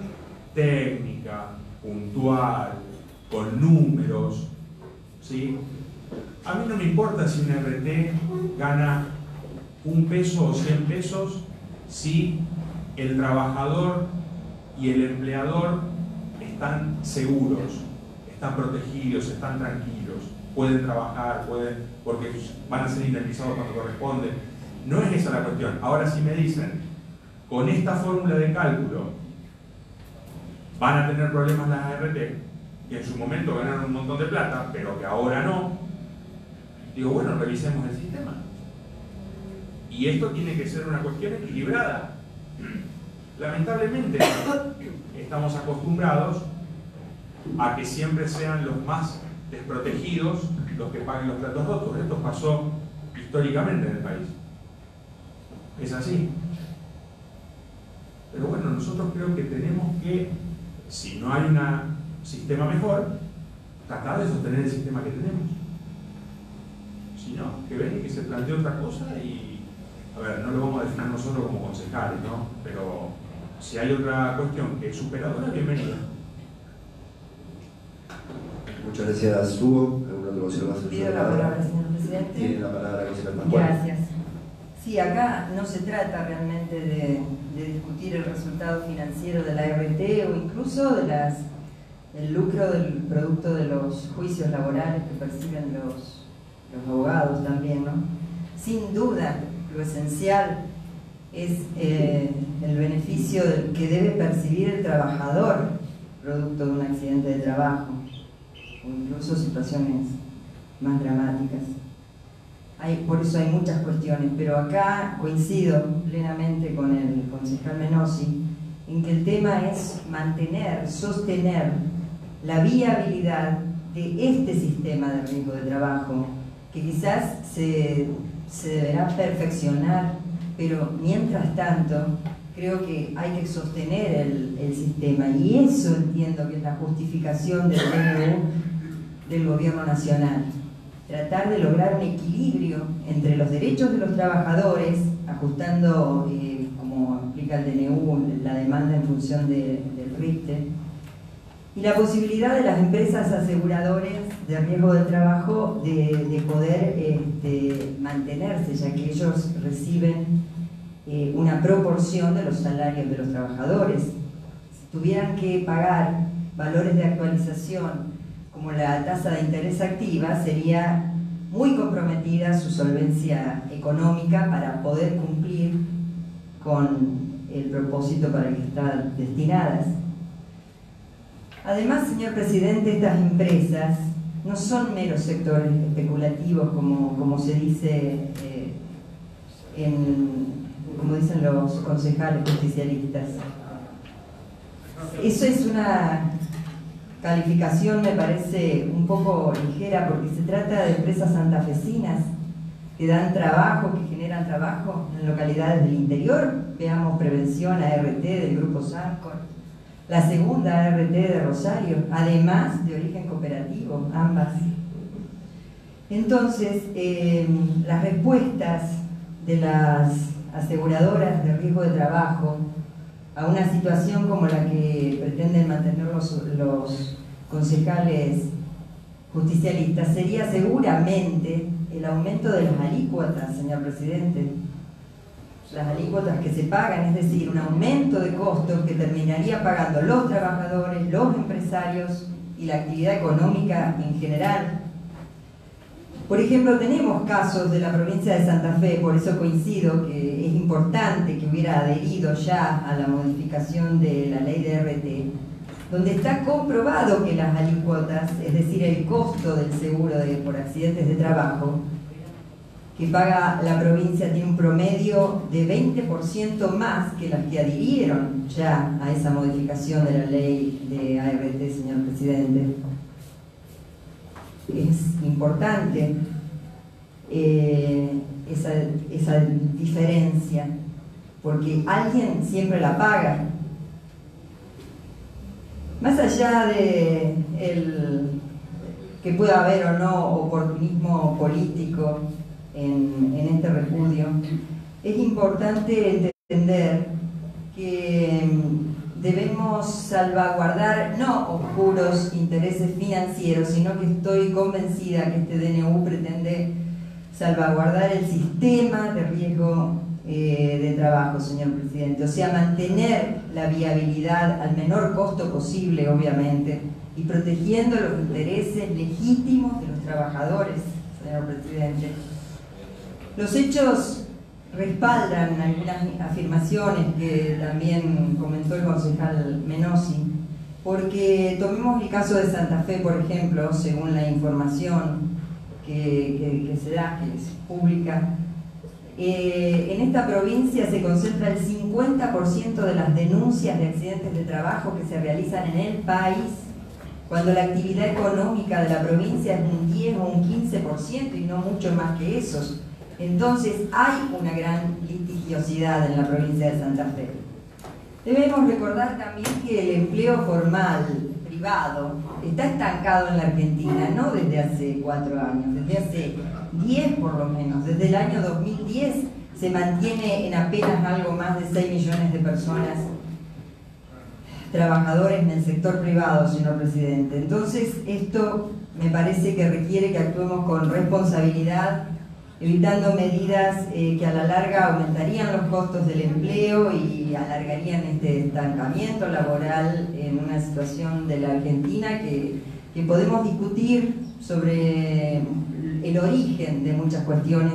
técnica, puntual, con números, ¿sí? A mí no me importa si un RT gana 1 peso o 100 pesos si el trabajador y el empleador están seguros, están protegidos, están tranquilos, pueden trabajar, porque van a ser indemnizados cuando corresponde. No es esa la cuestión. Ahora, si me dicen, con esta fórmula de cálculo van a tener problemas las ART, que en su momento ganaron un montón de plata, pero que ahora no, digo, bueno, revisemos el sistema. Y esto tiene que ser una cuestión equilibrada. Lamentablemente, estamos acostumbrados a que siempre sean los más desprotegidos los que paguen los platos rotos. Esto pasó históricamente en el país. Es así. Pero bueno, nosotros creo que tenemos que, si no hay un sistema mejor, tratar de sostener el sistema que tenemos. Si no, que venga y que se plantee otra cosa y, a ver, no lo vamos a definir nosotros como concejales, ¿no? Pero si hay otra cuestión que es superadora, bienvenida.
Muchas gracias, Hugo. ¿Algún otro consejo más?
Pido la palabra, señor presidente.
Tiene la palabra la concejal Pascual.
Gracias. Sí, acá no se trata realmente de discutir el resultado financiero de la ART o incluso del lucro del producto de los juicios laborales que perciben los abogados también, ¿no? Sin duda, lo esencial es el beneficio que debe percibir el trabajador producto de un accidente de trabajo o incluso situaciones más dramáticas. Por eso hay muchas cuestiones, pero acá coincido plenamente con el concejal Menosi en que el tema es mantener, sostener la viabilidad de este sistema de riesgo de trabajo, que quizás se deberá perfeccionar, pero mientras tanto creo que hay que sostener el sistema, y eso entiendo que es la justificación del DNU del Gobierno Nacional. Tratar de lograr un equilibrio entre los derechos de los trabajadores, ajustando, como explica el DNU, la demanda en función del RIPTE, y la posibilidad de las empresas aseguradoras de riesgo del trabajo de poder mantenerse, ya que ellos reciben una proporción de los salarios de los trabajadores. Si tuvieran que pagar valores de actualización como la tasa de interés activa, sería muy comprometida su solvencia económica para poder cumplir con el propósito para el que están destinadas. Además, señor presidente, estas empresas no son meros sectores especulativos como se dice, como dicen los concejales justicialistas. Eso es una calificación, me parece, un poco ligera, porque se trata de empresas santafesinas que dan trabajo, que generan trabajo en localidades del interior. Veamos Prevención ART del Grupo Sancor, la segunda ART de Rosario, además de origen cooperativo, ambas. Entonces, las respuestas de las aseguradoras de riesgo de trabajo a una situación como la que pretenden mantener los concejales justicialistas sería seguramente el aumento de las alícuotas, señor presidente. Las alícuotas que se pagan, es decir, un aumento de costos que terminaría pagando los trabajadores, los empresarios y la actividad económica en general. Por ejemplo, tenemos casos de la provincia de Santa Fe, por eso coincido que es importante que hubiera adherido ya a la modificación de la ley de RT, donde está comprobado que las alícuotas, es decir, el costo del seguro por accidentes de trabajo, que paga la provincia, tiene un promedio de 20% más que las que adhirieron ya a esa modificación de la ley de ART, señor presidente. Es importante esa diferencia, porque alguien siempre la paga. Más allá de que pueda haber o no oportunismo político en este repudio, es importante entender que debemos salvaguardar no oscuros intereses financieros, sino que estoy convencida que este DNU pretende salvaguardar el sistema de riesgo de trabajo, señor presidente. O sea, mantener la viabilidad al menor costo posible, obviamente, y protegiendo los intereses legítimos de los trabajadores, señor presidente. Los hechos respaldan algunas afirmaciones que también comentó el concejal Menosi, porque tomemos el caso de Santa Fe, por ejemplo, según la información que se da, que es pública. En esta provincia se concentra el 50% de las denuncias de accidentes de trabajo que se realizan en el país, cuando la actividad económica de la provincia es un 10 o un 15% y no mucho más que esos. Entonces hay una gran litigiosidad en la provincia de Santa Fe. Debemos recordar también que el empleo formal privado está estancado en la Argentina, no desde hace 4 años, desde hace 10 por lo menos. Desde el año 2010 se mantiene en apenas algo más de 6 millones de personas trabajadores en el sector privado, señor presidente. Entonces, esto me parece que requiere que actuemos con responsabilidad, evitando medidas que a la larga aumentarían los costos del empleo y alargarían este estancamiento laboral en una situación de la Argentina que podemos discutir sobre el origen de muchas cuestiones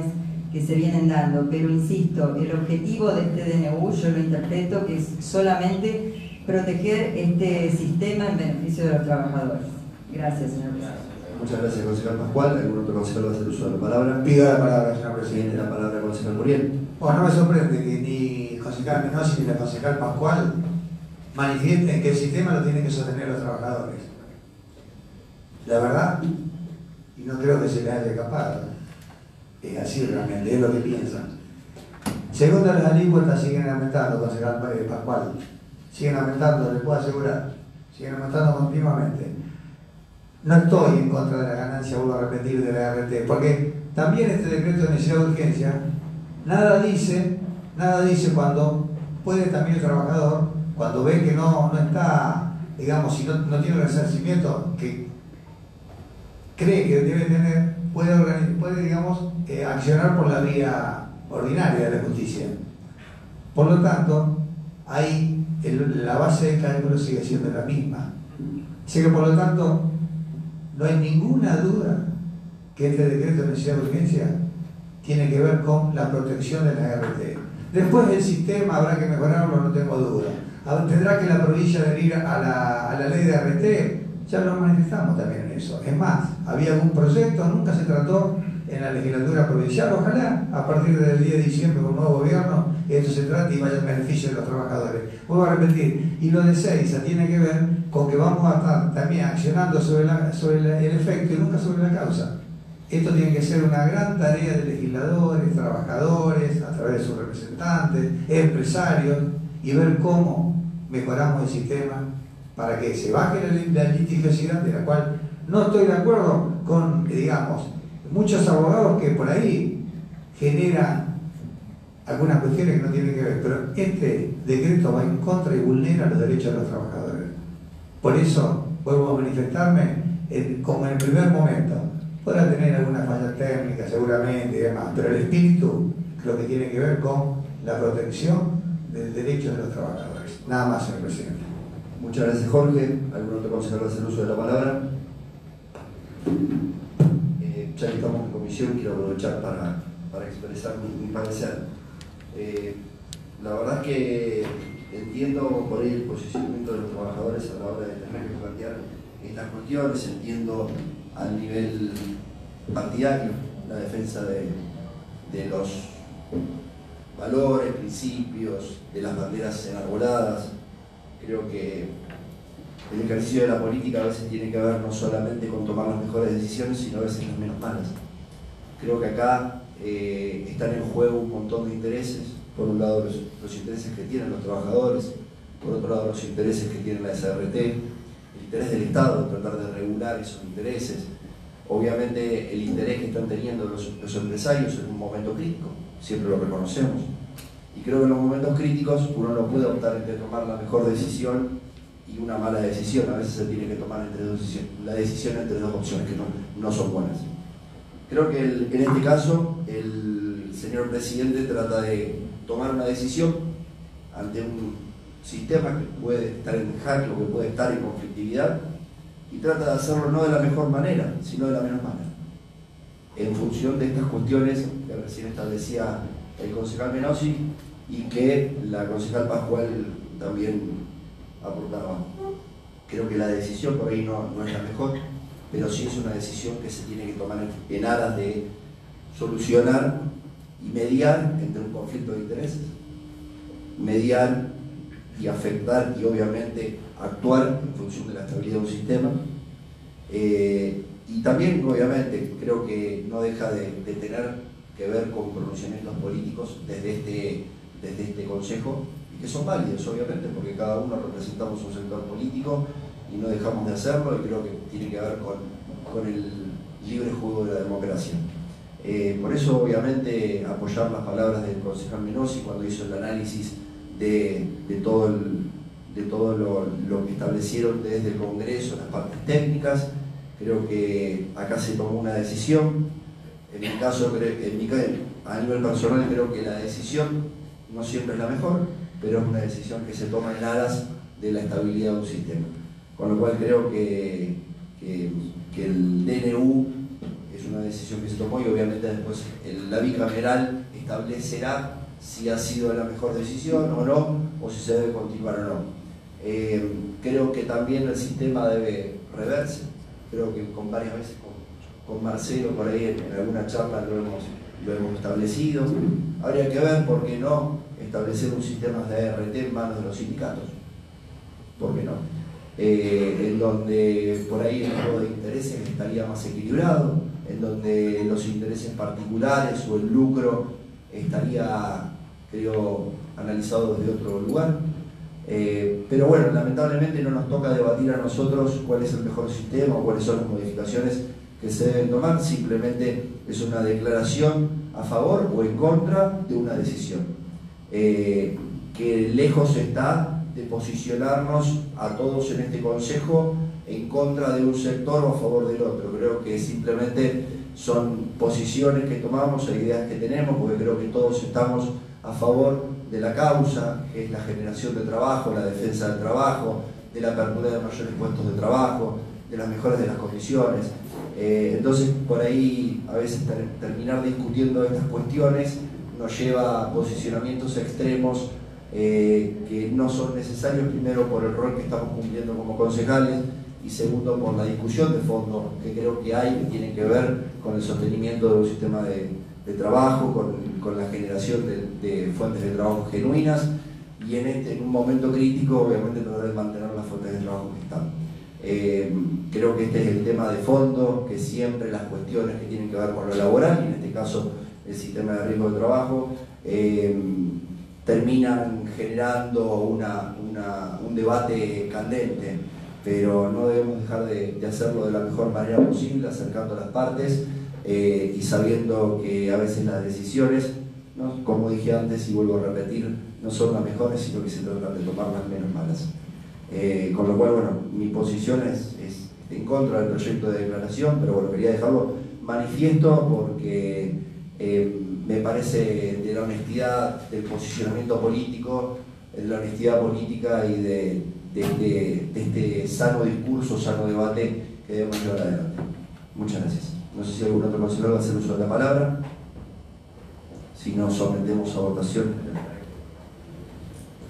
que se vienen dando, pero insisto, el objetivo de este DNU yo lo interpreto que es solamente proteger este sistema en beneficio de los trabajadores. Gracias, señor presidente.
Muchas gracias, concejal Pascual. ¿Algún otro concejal va a hacer uso de la palabra?
Pido la palabra, señor
Tiene
presidente.
la palabra el concejal Muriel.
Bueno, no me sorprende que ni el concejal Menosi ni la concejal Pascual manifiesten que el sistema lo tienen que sostener los trabajadores. La verdad, y no creo que se les haya escapado, es así realmente, es lo que piensan. Segundo, las alícuotas siguen aumentando, concejal Pascual. Siguen aumentando, les puedo asegurar. Siguen aumentando continuamente. No estoy en contra de la ganancia, vuelvo a repetir, de la RT, porque también este decreto de necesidad de urgencia nada dice cuando puede también el trabajador, cuando ve que no está, digamos, si no tiene el resarcimiento que cree que debe tener, puede digamos, accionar por la vía ordinaria de la justicia. Por lo tanto, ahí la base de cálculo sigue siendo la misma. Así que por lo tanto, no hay ninguna duda que este decreto de necesidad de urgencia tiene que ver con la protección de la RT. Después el sistema habrá que mejorarlo, no tengo duda. Tendrá que la provincia adherir a la ley de RT, ya lo manifestamos también en eso. Es más, había algún proyecto, nunca se trató en la legislatura provincial. Ojalá a partir del 10 de diciembre con un nuevo gobierno esto se trate y vaya en beneficio de los trabajadores. Vuelvo a repetir, y lo de Seiza tiene que ver con que vamos a estar también accionando sobre el efecto y nunca sobre la causa. Esto tiene que ser una gran tarea de legisladores, trabajadores, a través de sus representantes, empresarios, y ver cómo mejoramos el sistema para que se baje la litigiosidad, de la cual no estoy de acuerdo con, digamos, muchos abogados que por ahí generan algunas cuestiones que no tienen que ver, pero este decreto va en contra y vulnera los derechos de los trabajadores. Por eso vuelvo a manifestarme como en el primer momento. Podrá tener alguna falla técnica seguramente y demás, pero el espíritu creo que tiene que ver con la protección del derecho de los trabajadores. Nada más, señor presidente.
Muchas gracias, Jorge. ¿Algún otro concejal va a hacer uso de la palabra? Ya que estamos en comisión, quiero aprovechar para expresar mi parecer. La verdad es que entiendo por ahí el posicionamiento de los trabajadores a la hora de tener que plantear estas cuestiones, entiendo a nivel partidario la defensa de los valores, principios, de las banderas enarboladas. Creo que el ejercicio de la política a veces tiene que ver no solamente con tomar las mejores decisiones, sino a veces las menos malas. Creo que acá están en juego un montón de intereses. Por un lado los intereses que tienen los trabajadores, por otro lado los intereses que tiene la SRT, el interés del Estado de tratar de regular esos intereses, obviamente el interés que están teniendo los empresarios en un momento crítico, siempre lo reconocemos. Y creo que en los momentos críticos uno no puede optar entre tomar la mejor decisión y una mala decisión. A veces se tiene que tomar la decisión entre dos opciones que no son buenas. Creo que en este caso el señor presidente trata de tomar una decisión ante un sistema que puede estar en jaque o que puede estar en conflictividad y trata de hacerlo no de la mejor manera, sino de la menos mala, en función de estas cuestiones que recién establecía el concejal Menosi y que la concejal Pascual también aportaba. Creo que la decisión por ahí no es la mejor, pero sí es una decisión que se tiene que tomar en aras de solucionar y mediar entre un conflicto de intereses, mediar y afectar y obviamente actuar en función de la estabilidad de un sistema. Y también obviamente creo que no deja de tener que ver con pronunciamientos políticos desde este Consejo y que son válidos, obviamente, porque cada uno representamos un sector político y no dejamos de hacerlo, y creo que tiene que ver con el libre juego de la democracia. Por eso, obviamente, apoyar las palabras del concejal Menosi cuando hizo el análisis de todo lo que establecieron desde el Congreso, las partes técnicas. Creo que acá se tomó una decisión. En mi caso, a nivel personal, creo que la decisión no siempre es la mejor, pero es una decisión que se toma en aras de la estabilidad de un sistema. Con lo cual creo que el DNU es una decisión que se tomó, y obviamente después la bicameral establecerá si ha sido la mejor decisión o no, o si se debe continuar o no. Creo que también el sistema debe reverse. Creo que con varias veces con Marcelo por ahí en alguna charla lo hemos establecido. Habría que ver por qué no establecer un sistema de ART en manos de los sindicatos. ¿Por qué no? En donde por ahí el juego de intereses estaría más equilibrado, en donde los intereses particulares o el lucro estaría, creo, analizado desde otro lugar. Pero bueno, lamentablemente no nos toca debatir a nosotros cuál es el mejor sistema o cuáles son las modificaciones que se deben tomar. Simplemente es una declaración a favor o en contra de una decisión, que lejos está de posicionarnos a todos en este consejo en contra de un sector o a favor del otro. Creo que simplemente son posiciones que tomamos e ideas que tenemos, porque creo que todos estamos a favor de la causa, que es la generación de trabajo, la defensa del trabajo, de la apertura de mayores puestos de trabajo, de las mejoras de las condiciones. Entonces, por ahí, a veces terminar discutiendo estas cuestiones nos lleva a posicionamientos extremos que no son necesarios, primero por el rol que estamos cumpliendo como concejales, y segundo por la discusión de fondo que creo que hay, que tiene que ver con el sostenimiento de un sistema de trabajo, con la generación de fuentes de trabajo genuinas, y en un momento crítico obviamente tratar de mantener las fuentes de trabajo que están. Creo que este es el tema de fondo, que siempre las cuestiones que tienen que ver con lo laboral, y en este caso el sistema de riesgo de trabajo, terminan generando un debate candente, pero no debemos dejar de hacerlo de la mejor manera posible, acercando a las partes y sabiendo que a veces las decisiones, ¿no?, como dije antes y vuelvo a repetir, no son las mejores, sino que se tratan de tomar las menos malas. Con lo cual, bueno, mi posición es en contra del proyecto de declaración, pero bueno, quería dejarlo manifiesto porque me parece de la honestidad del posicionamiento político, de la honestidad política y de este sano discurso, sano debate que debemos llevar adelante. Muchas gracias. No sé si algún otro consejero va a hacer uso de la palabra. Si no, sometemos a votación.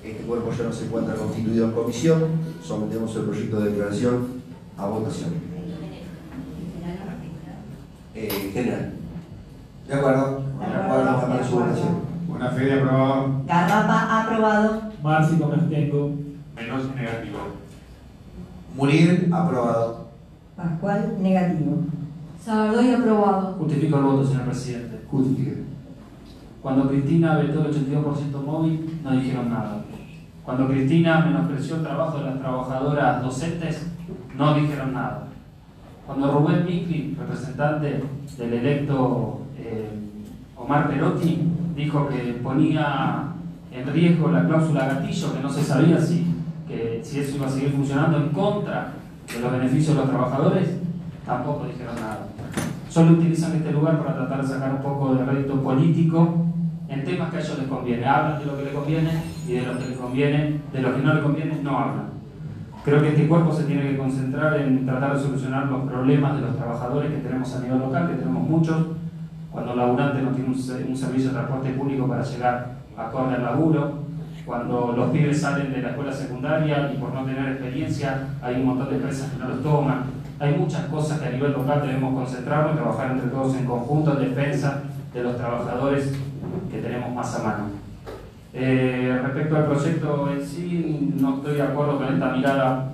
Este cuerpo ya no se encuentra constituido en comisión. Sometemos el proyecto de declaración a votación. General.
De acuerdo.
Buena fe, aprobado.
Garrapa, aprobado.
Marci, me abstengo.
Menosi, negativo.
Murir, aprobado.
Pascual, negativo.
Sabardoy, aprobado.
Justifico el voto, señor presidente.
Justifique.
Cuando Cristina vetó el 82% móvil, no dijeron nada. Cuando Cristina menospreció el trabajo de las trabajadoras docentes, no dijeron nada. Cuando Rubén Micli, representante del electo Omar Perotti, dijo que ponía en riesgo la cláusula gatillo, que no se sabía si eso iba a seguir funcionando en contra de los beneficios de los trabajadores, tampoco dijeron nada. Solo utilizan este lugar para tratar de sacar un poco de rédito político en temas que a ellos les conviene. Hablan de lo que les conviene y de lo que les conviene, de lo que no les conviene, no hablan. Creo que este cuerpo se tiene que concentrar en tratar de solucionar los problemas de los trabajadores que tenemos a nivel local, que tenemos muchos. Cuando el laburante no tiene un servicio de transporte público para llegar acorde al laburo, cuando los pibes salen de la escuela secundaria y por no tener experiencia hay un montón de empresas que no los toman. Hay muchas cosas que a nivel local debemos concentrarnos y trabajar entre todos en conjunto en defensa de los trabajadores que tenemos más a mano. Respecto al proyecto en sí, no estoy de acuerdo con esta mirada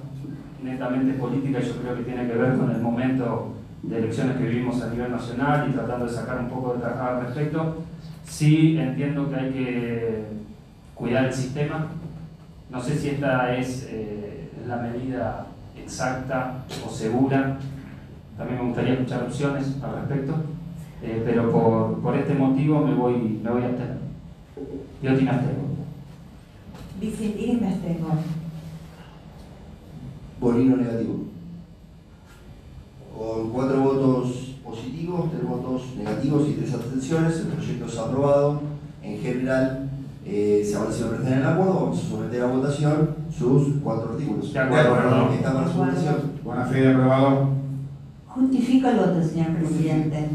netamente política, y yo creo que tiene que ver con el momento de elecciones que vivimos a nivel nacional y tratando de sacar un poco de tajada al respecto. Sí entiendo que hay que cuidar el sistema. No sé si esta es la medida exacta o segura. También me gustaría escuchar opciones al respecto, pero por este motivo me voy a abstener. Yo te abstengo.
Vicentini, me abstengo.
Bolino negativo. Con 4 votos positivos, 3 votos negativos y 3 abstenciones, el proyecto es aprobado. En general, ahora se va a presentar en el acuerdo, vamos a someter a votación sus 4 artículos.
De acuerdo.
Está para su votación.
Buena fe, aprobado.
Justifico el voto, señor presidente.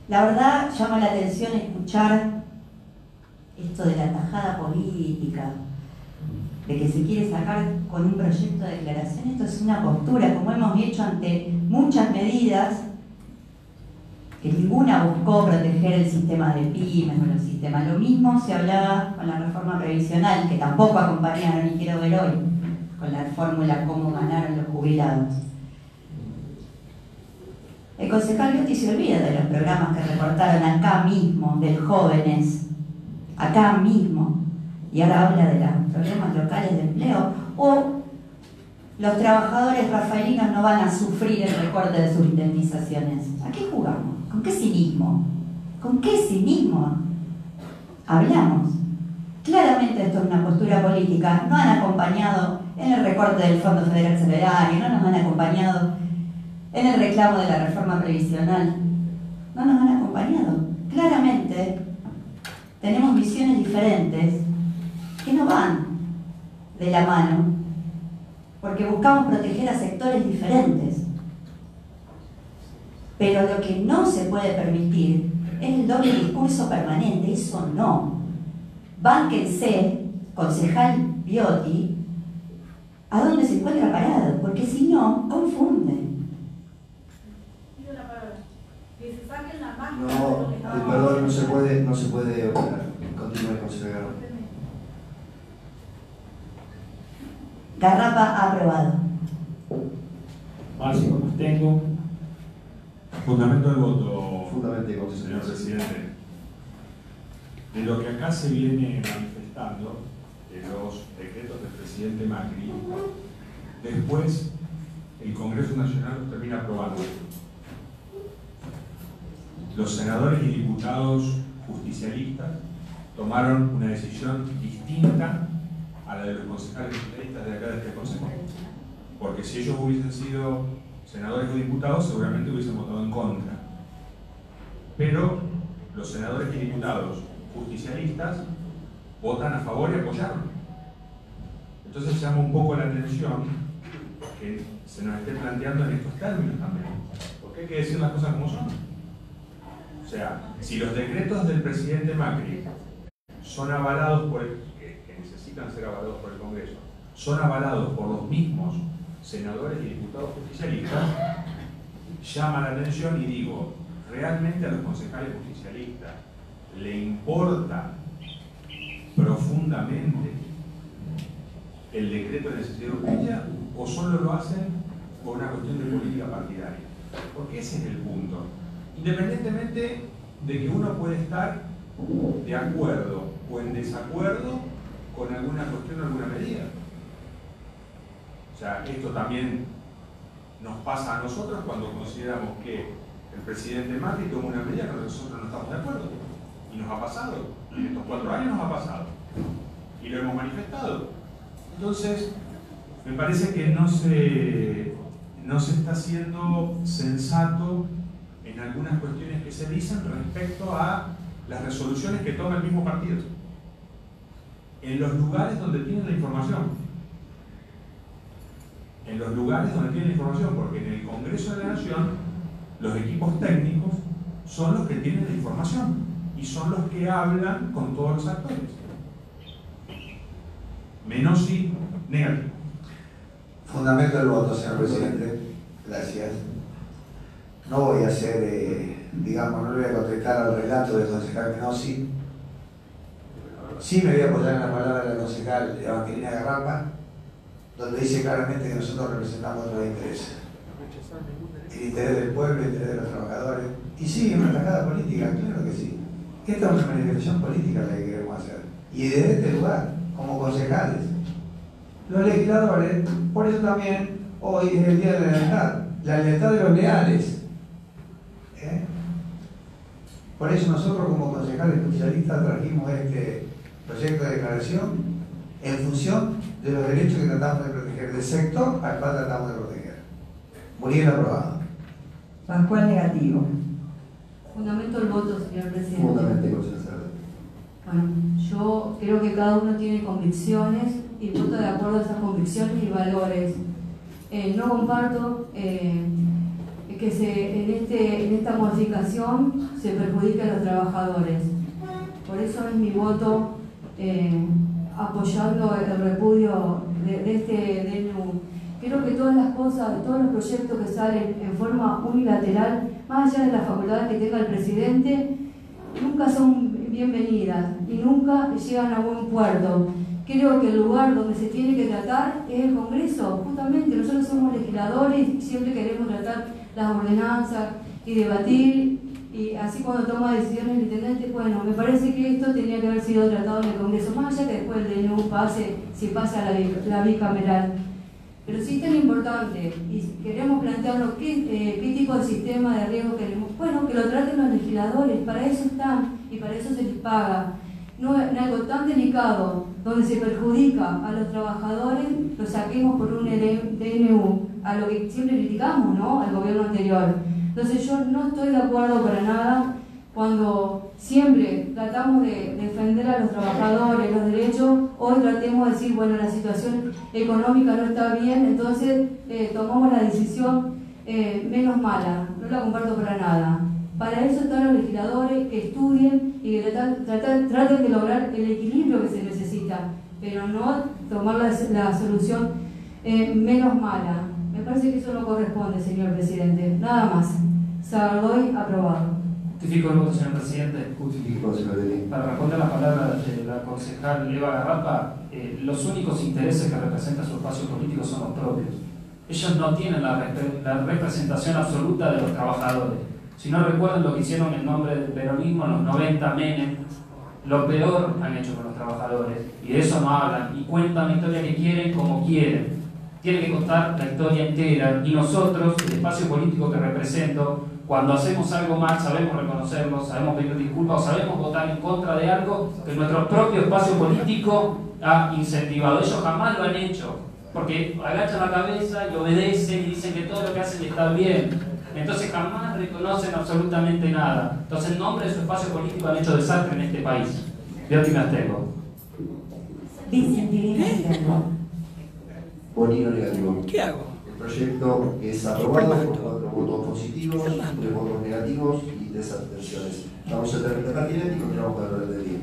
La verdad, llama la atención escuchar esto de la tajada política, de que se quiere sacar con un proyecto de declaración. Esto es una postura, como hemos hecho ante muchas medidas, que ninguna buscó proteger el sistema de pymes o el sistema. Lo mismo se hablaba con la reforma previsional, que tampoco acompañaron, y quiero ver hoy, con la fórmula cómo ganaron los jubilados. El concejal Biotti se olvida de los programas que recortaron acá mismo, de jóvenes, acá mismo, y ahora habla de los problemas locales de empleo, o los trabajadores rafaelinos no van a sufrir el recorte de sus indemnizaciones. ¿A qué jugamos? ¿Con qué cinismo? ¿Con qué cinismo hablamos? Claramente esto es una postura política. No han acompañado en el recorte del Fondo Federal Solidario, no nos han acompañado en el reclamo de la reforma previsional. No nos han acompañado. Claramente tenemos visiones diferentes que no van de la mano, porque buscamos proteger a sectores diferentes. Pero lo que no se puede permitir es el doble discurso permanente. Eso no. Bánquense, concejal Biotti, a dónde se encuentra parado, porque si no, confunden.
No, perdón, no se puede opinar. Continúe, concejal Garrapa.
Garrapa aprobado.
Máximo, me abstengo.
Fundamento del voto,
Fundamente,
señor presidente. De lo que acá se viene manifestando, de los decretos del presidente Macri, después el Congreso Nacional los termina aprobando. Los senadores y diputados justicialistas tomaron una decisión distinta a la de los concejales justicialistas de acá de este consejo. Porque si ellos hubiesen sido senadores o diputados, seguramente hubiesen votado en contra. Pero los senadores y diputados justicialistas votan a favor y apoyaron. Entonces llama un poco la atención que se nos esté planteando en estos términos también. Porque hay que decir las cosas como son. O sea, si los decretos del presidente Macri son avalados por que necesitan ser avalados por el Congreso, son avalados por los mismos senadores y diputados justicialistas, llama la atención y digo, ¿realmente a los concejales justicialistas le importa profundamente el decreto de necesidad de urgencia o solo lo hacen por una cuestión de política partidaria? Porque ese es el punto. Independientemente de que uno puede estar de acuerdo o en desacuerdo con alguna cuestión o alguna medida. O sea, esto también nos pasa a nosotros cuando consideramos que el presidente Macri tomó una medida con la que nosotros no estamos de acuerdo. Y nos ha pasado. En estos 4 años nos ha pasado. Y lo hemos manifestado. Entonces, me parece que no se está siendo sensato en algunas cuestiones que se dicen respecto a las resoluciones que toma el mismo partido. En los lugares donde tienen la información. En los lugares donde tienen la información, porque en el Congreso de la Nación los equipos técnicos son los que tienen la información y son los que hablan con todos los actores. Menosi, negativo.
Fundamento del voto, señor presidente. Gracias. No voy a hacer, digamos, no le voy a contestar al relato del concejal Menosi. Sí me voy a apoyar en la palabra de la concejal Evangelina Garrapa, donde dice claramente que nosotros representamos otros intereses. El interés del pueblo, el interés de los trabajadores. Y sí, una tajada política, claro que sí. Esta es una manifestación política la que queremos hacer. Y desde este lugar, como concejales. Los legisladores, por eso también hoy es el Día de la Lealtad. La lealtad de los leales. Por eso nosotros como concejales justicialistas trajimos este proyecto de declaración en función de los derechos que tratamos de proteger, del sector al cual tratamos de proteger. Muriel aprobado.
Pascual negativo.
Fundamento el voto, señor presidente.
Fundamental, concejal.
Bueno, yo creo que cada uno tiene convicciones y voto de acuerdo a esas convicciones y valores. No comparto que en esta modificación se perjudique a los trabajadores. Por eso es mi voto apoyando el repudio de este DNU. Creo que todas las cosas, todos los proyectos que salen en forma unilateral, más allá de las facultades que tenga el presidente, nunca son bienvenidas y nunca llegan a buen puerto. Creo que el lugar donde se tiene que tratar es el Congreso. Justamente nosotros somos legisladores y siempre queremos tratar las ordenanzas y debatir, y así cuando toma decisiones el intendente, bueno, me parece que esto tenía que haber sido tratado en el Congreso, más allá que después el DNU pase, si pasa a la bicameral. Pero sí es tan importante, y queremos plantearnos qué tipo de sistema de riesgo queremos. Bueno, que lo traten los legisladores, para eso están y para eso se les paga. No es algo tan delicado, donde se perjudica a los trabajadores, lo saquemos por un DNU, a lo que siempre criticamos, ¿no?, al gobierno anterior. Entonces yo no estoy de acuerdo para nada cuando siempre tratamos de defender a los trabajadores, los derechos, hoy tratemos de decir, bueno, la situación económica no está bien, entonces tomamos la decisión menos mala. No la comparto para nada. Para eso están los legisladores, que estudien y que traten de lograr el equilibrio que se necesita, pero no tomar la solución menos mala. Me parece que eso no corresponde, señor presidente. Nada más. Sagardoy, aprobado.
Justifico el voto, señor presidente.
Justifico, señor Delín.
Para responder las palabras de la concejal Eva Garrapa, los únicos intereses que representa su espacio político son los propios. Ellos no tienen la representación absoluta de los trabajadores. Si no recuerdan lo que hicieron en nombre del peronismo en los 90, Menem, lo peor han hecho con los trabajadores. Y de eso no hablan. Y cuentan la historia que quieren como quieren. Tiene que contar la historia entera. Y nosotros, el espacio político que represento, cuando hacemos algo mal, sabemos reconocerlo, sabemos pedir disculpas, o sabemos votar en contra de algo que nuestro propio espacio político ha incentivado. Ellos jamás lo han hecho, porque agachan la cabeza y obedecen y dicen que todo lo que hacen está bien. Entonces jamás reconocen absolutamente nada. Entonces en nombre de su espacio político han hecho desastre en este país. Yo aquí me abstengo.
Vicentilino negativo.
Bonino negativo.
¿Qué hago?
El proyecto es aprobado por 4 votos positivos, 3 votos negativos y 3 abstenciones. Vamos a tener pertinente y continuamos con el orden del día.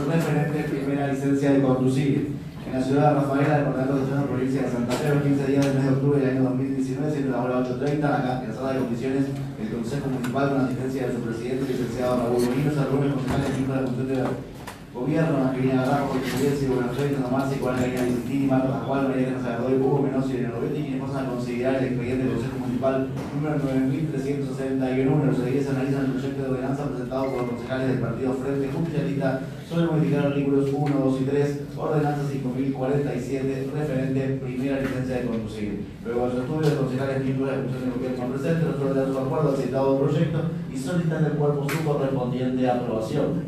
Referente, primera licencia de conducir. En la ciudad de Rafaela, departamento de Santa provincia de Santa Fe, los 15 días del mes de octubre del año 2019, siendo la hora 8:30, acá en la sala de comisiones, el Consejo Municipal, con la asistencia de su presidente, licenciado Raúl Bonino, se reúne con el ministro de la Función de Gobierno, Angelina Garrajo, Presidencia y Buenos Aires, Santa Marcia, Juan Karina Vicentini, Marcos Pascual, María Elena Sagardoy, Hugo Menossi y Elena Robetti, quienes pasan a considerar el expediente del Consejo Municipal número 9361. Los edilices analizan el proyecto de ordenanza presentado por los concejales del partido Frente Justicialista sobre modificar artículos 1, 2 y 3, ordenanza 5047, referente primera licencia de conducir. Luego de su estudio, los concejales miembros de la Comisión de Gobierno presentes resuelven dar su acuerdo al citado proyecto y solicitan del cuerpo su correspondiente aprobación.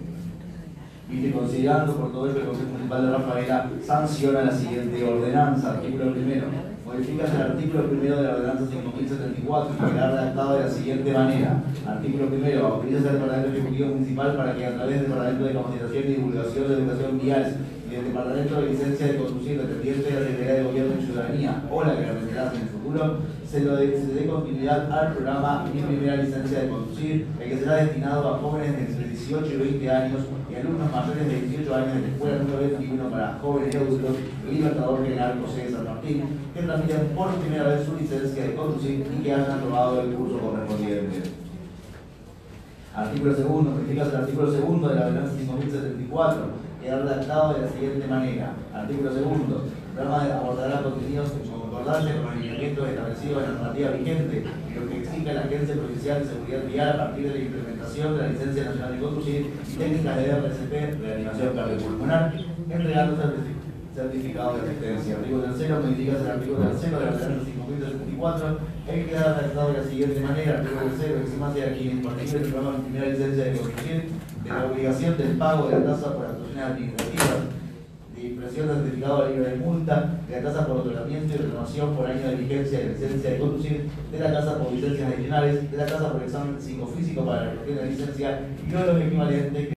Y considerando por todo esto, el Consejo Municipal de Rafaela sanciona la siguiente ordenanza. Artículo primero. Modifica el artículo primero de la ordenanza 5074 y queda redactado de la siguiente manera. Artículo primero. Autoriza al Departamento Ejecutivo Municipal para que a través del Departamento de Capacitación y Divulgación de Educación Vial y del Departamento de Licencia de Conducir dependiente de la Secretaría de Gobierno y Ciudadanía o la que representará en el futuro, se dé continuidad al programa Mi Primera Licencia de Conducir, el que será destinado a jóvenes de entre 18 y 20 años y alumnos mayores de 18 años de la Escuela número 21 para jóvenes y adultos Libertador General José de San Martín, que tramitan por primera vez su licencia de conducir y que hayan aprobado el curso correspondiente. Artículo segundo. Modifica el artículo segundo de la ordenanza 5074. queda redactado de la siguiente manera. Artículo 2. El programa abordará contenidos en concordancia con los lineamientos establecidos en la normativa vigente y lo que exija la Agencia Provincial de Seguridad Vial a partir de la implementación de la Licencia Nacional de Conducir y técnicas de RCP, reanimación cardiopulmonar, entregando certificado de asistencia. Artículo 3. Modificas el artículo 3 de la ordenanza 5.074, el que queda redactado de la siguiente manera. Artículo 3. Eximancia de quien participe del programa de primera licencia de conducir de la obligación del pago de la tasa por actuaciones administrativas, de impresión de certificado libre de multa, de la tasa por otorgamiento y renovación por año de vigencia de licencia de conducir, de la tasa por licencias adicionales, de la tasa por examen psicofísico para la cuestión de licencia y todos los equivalentes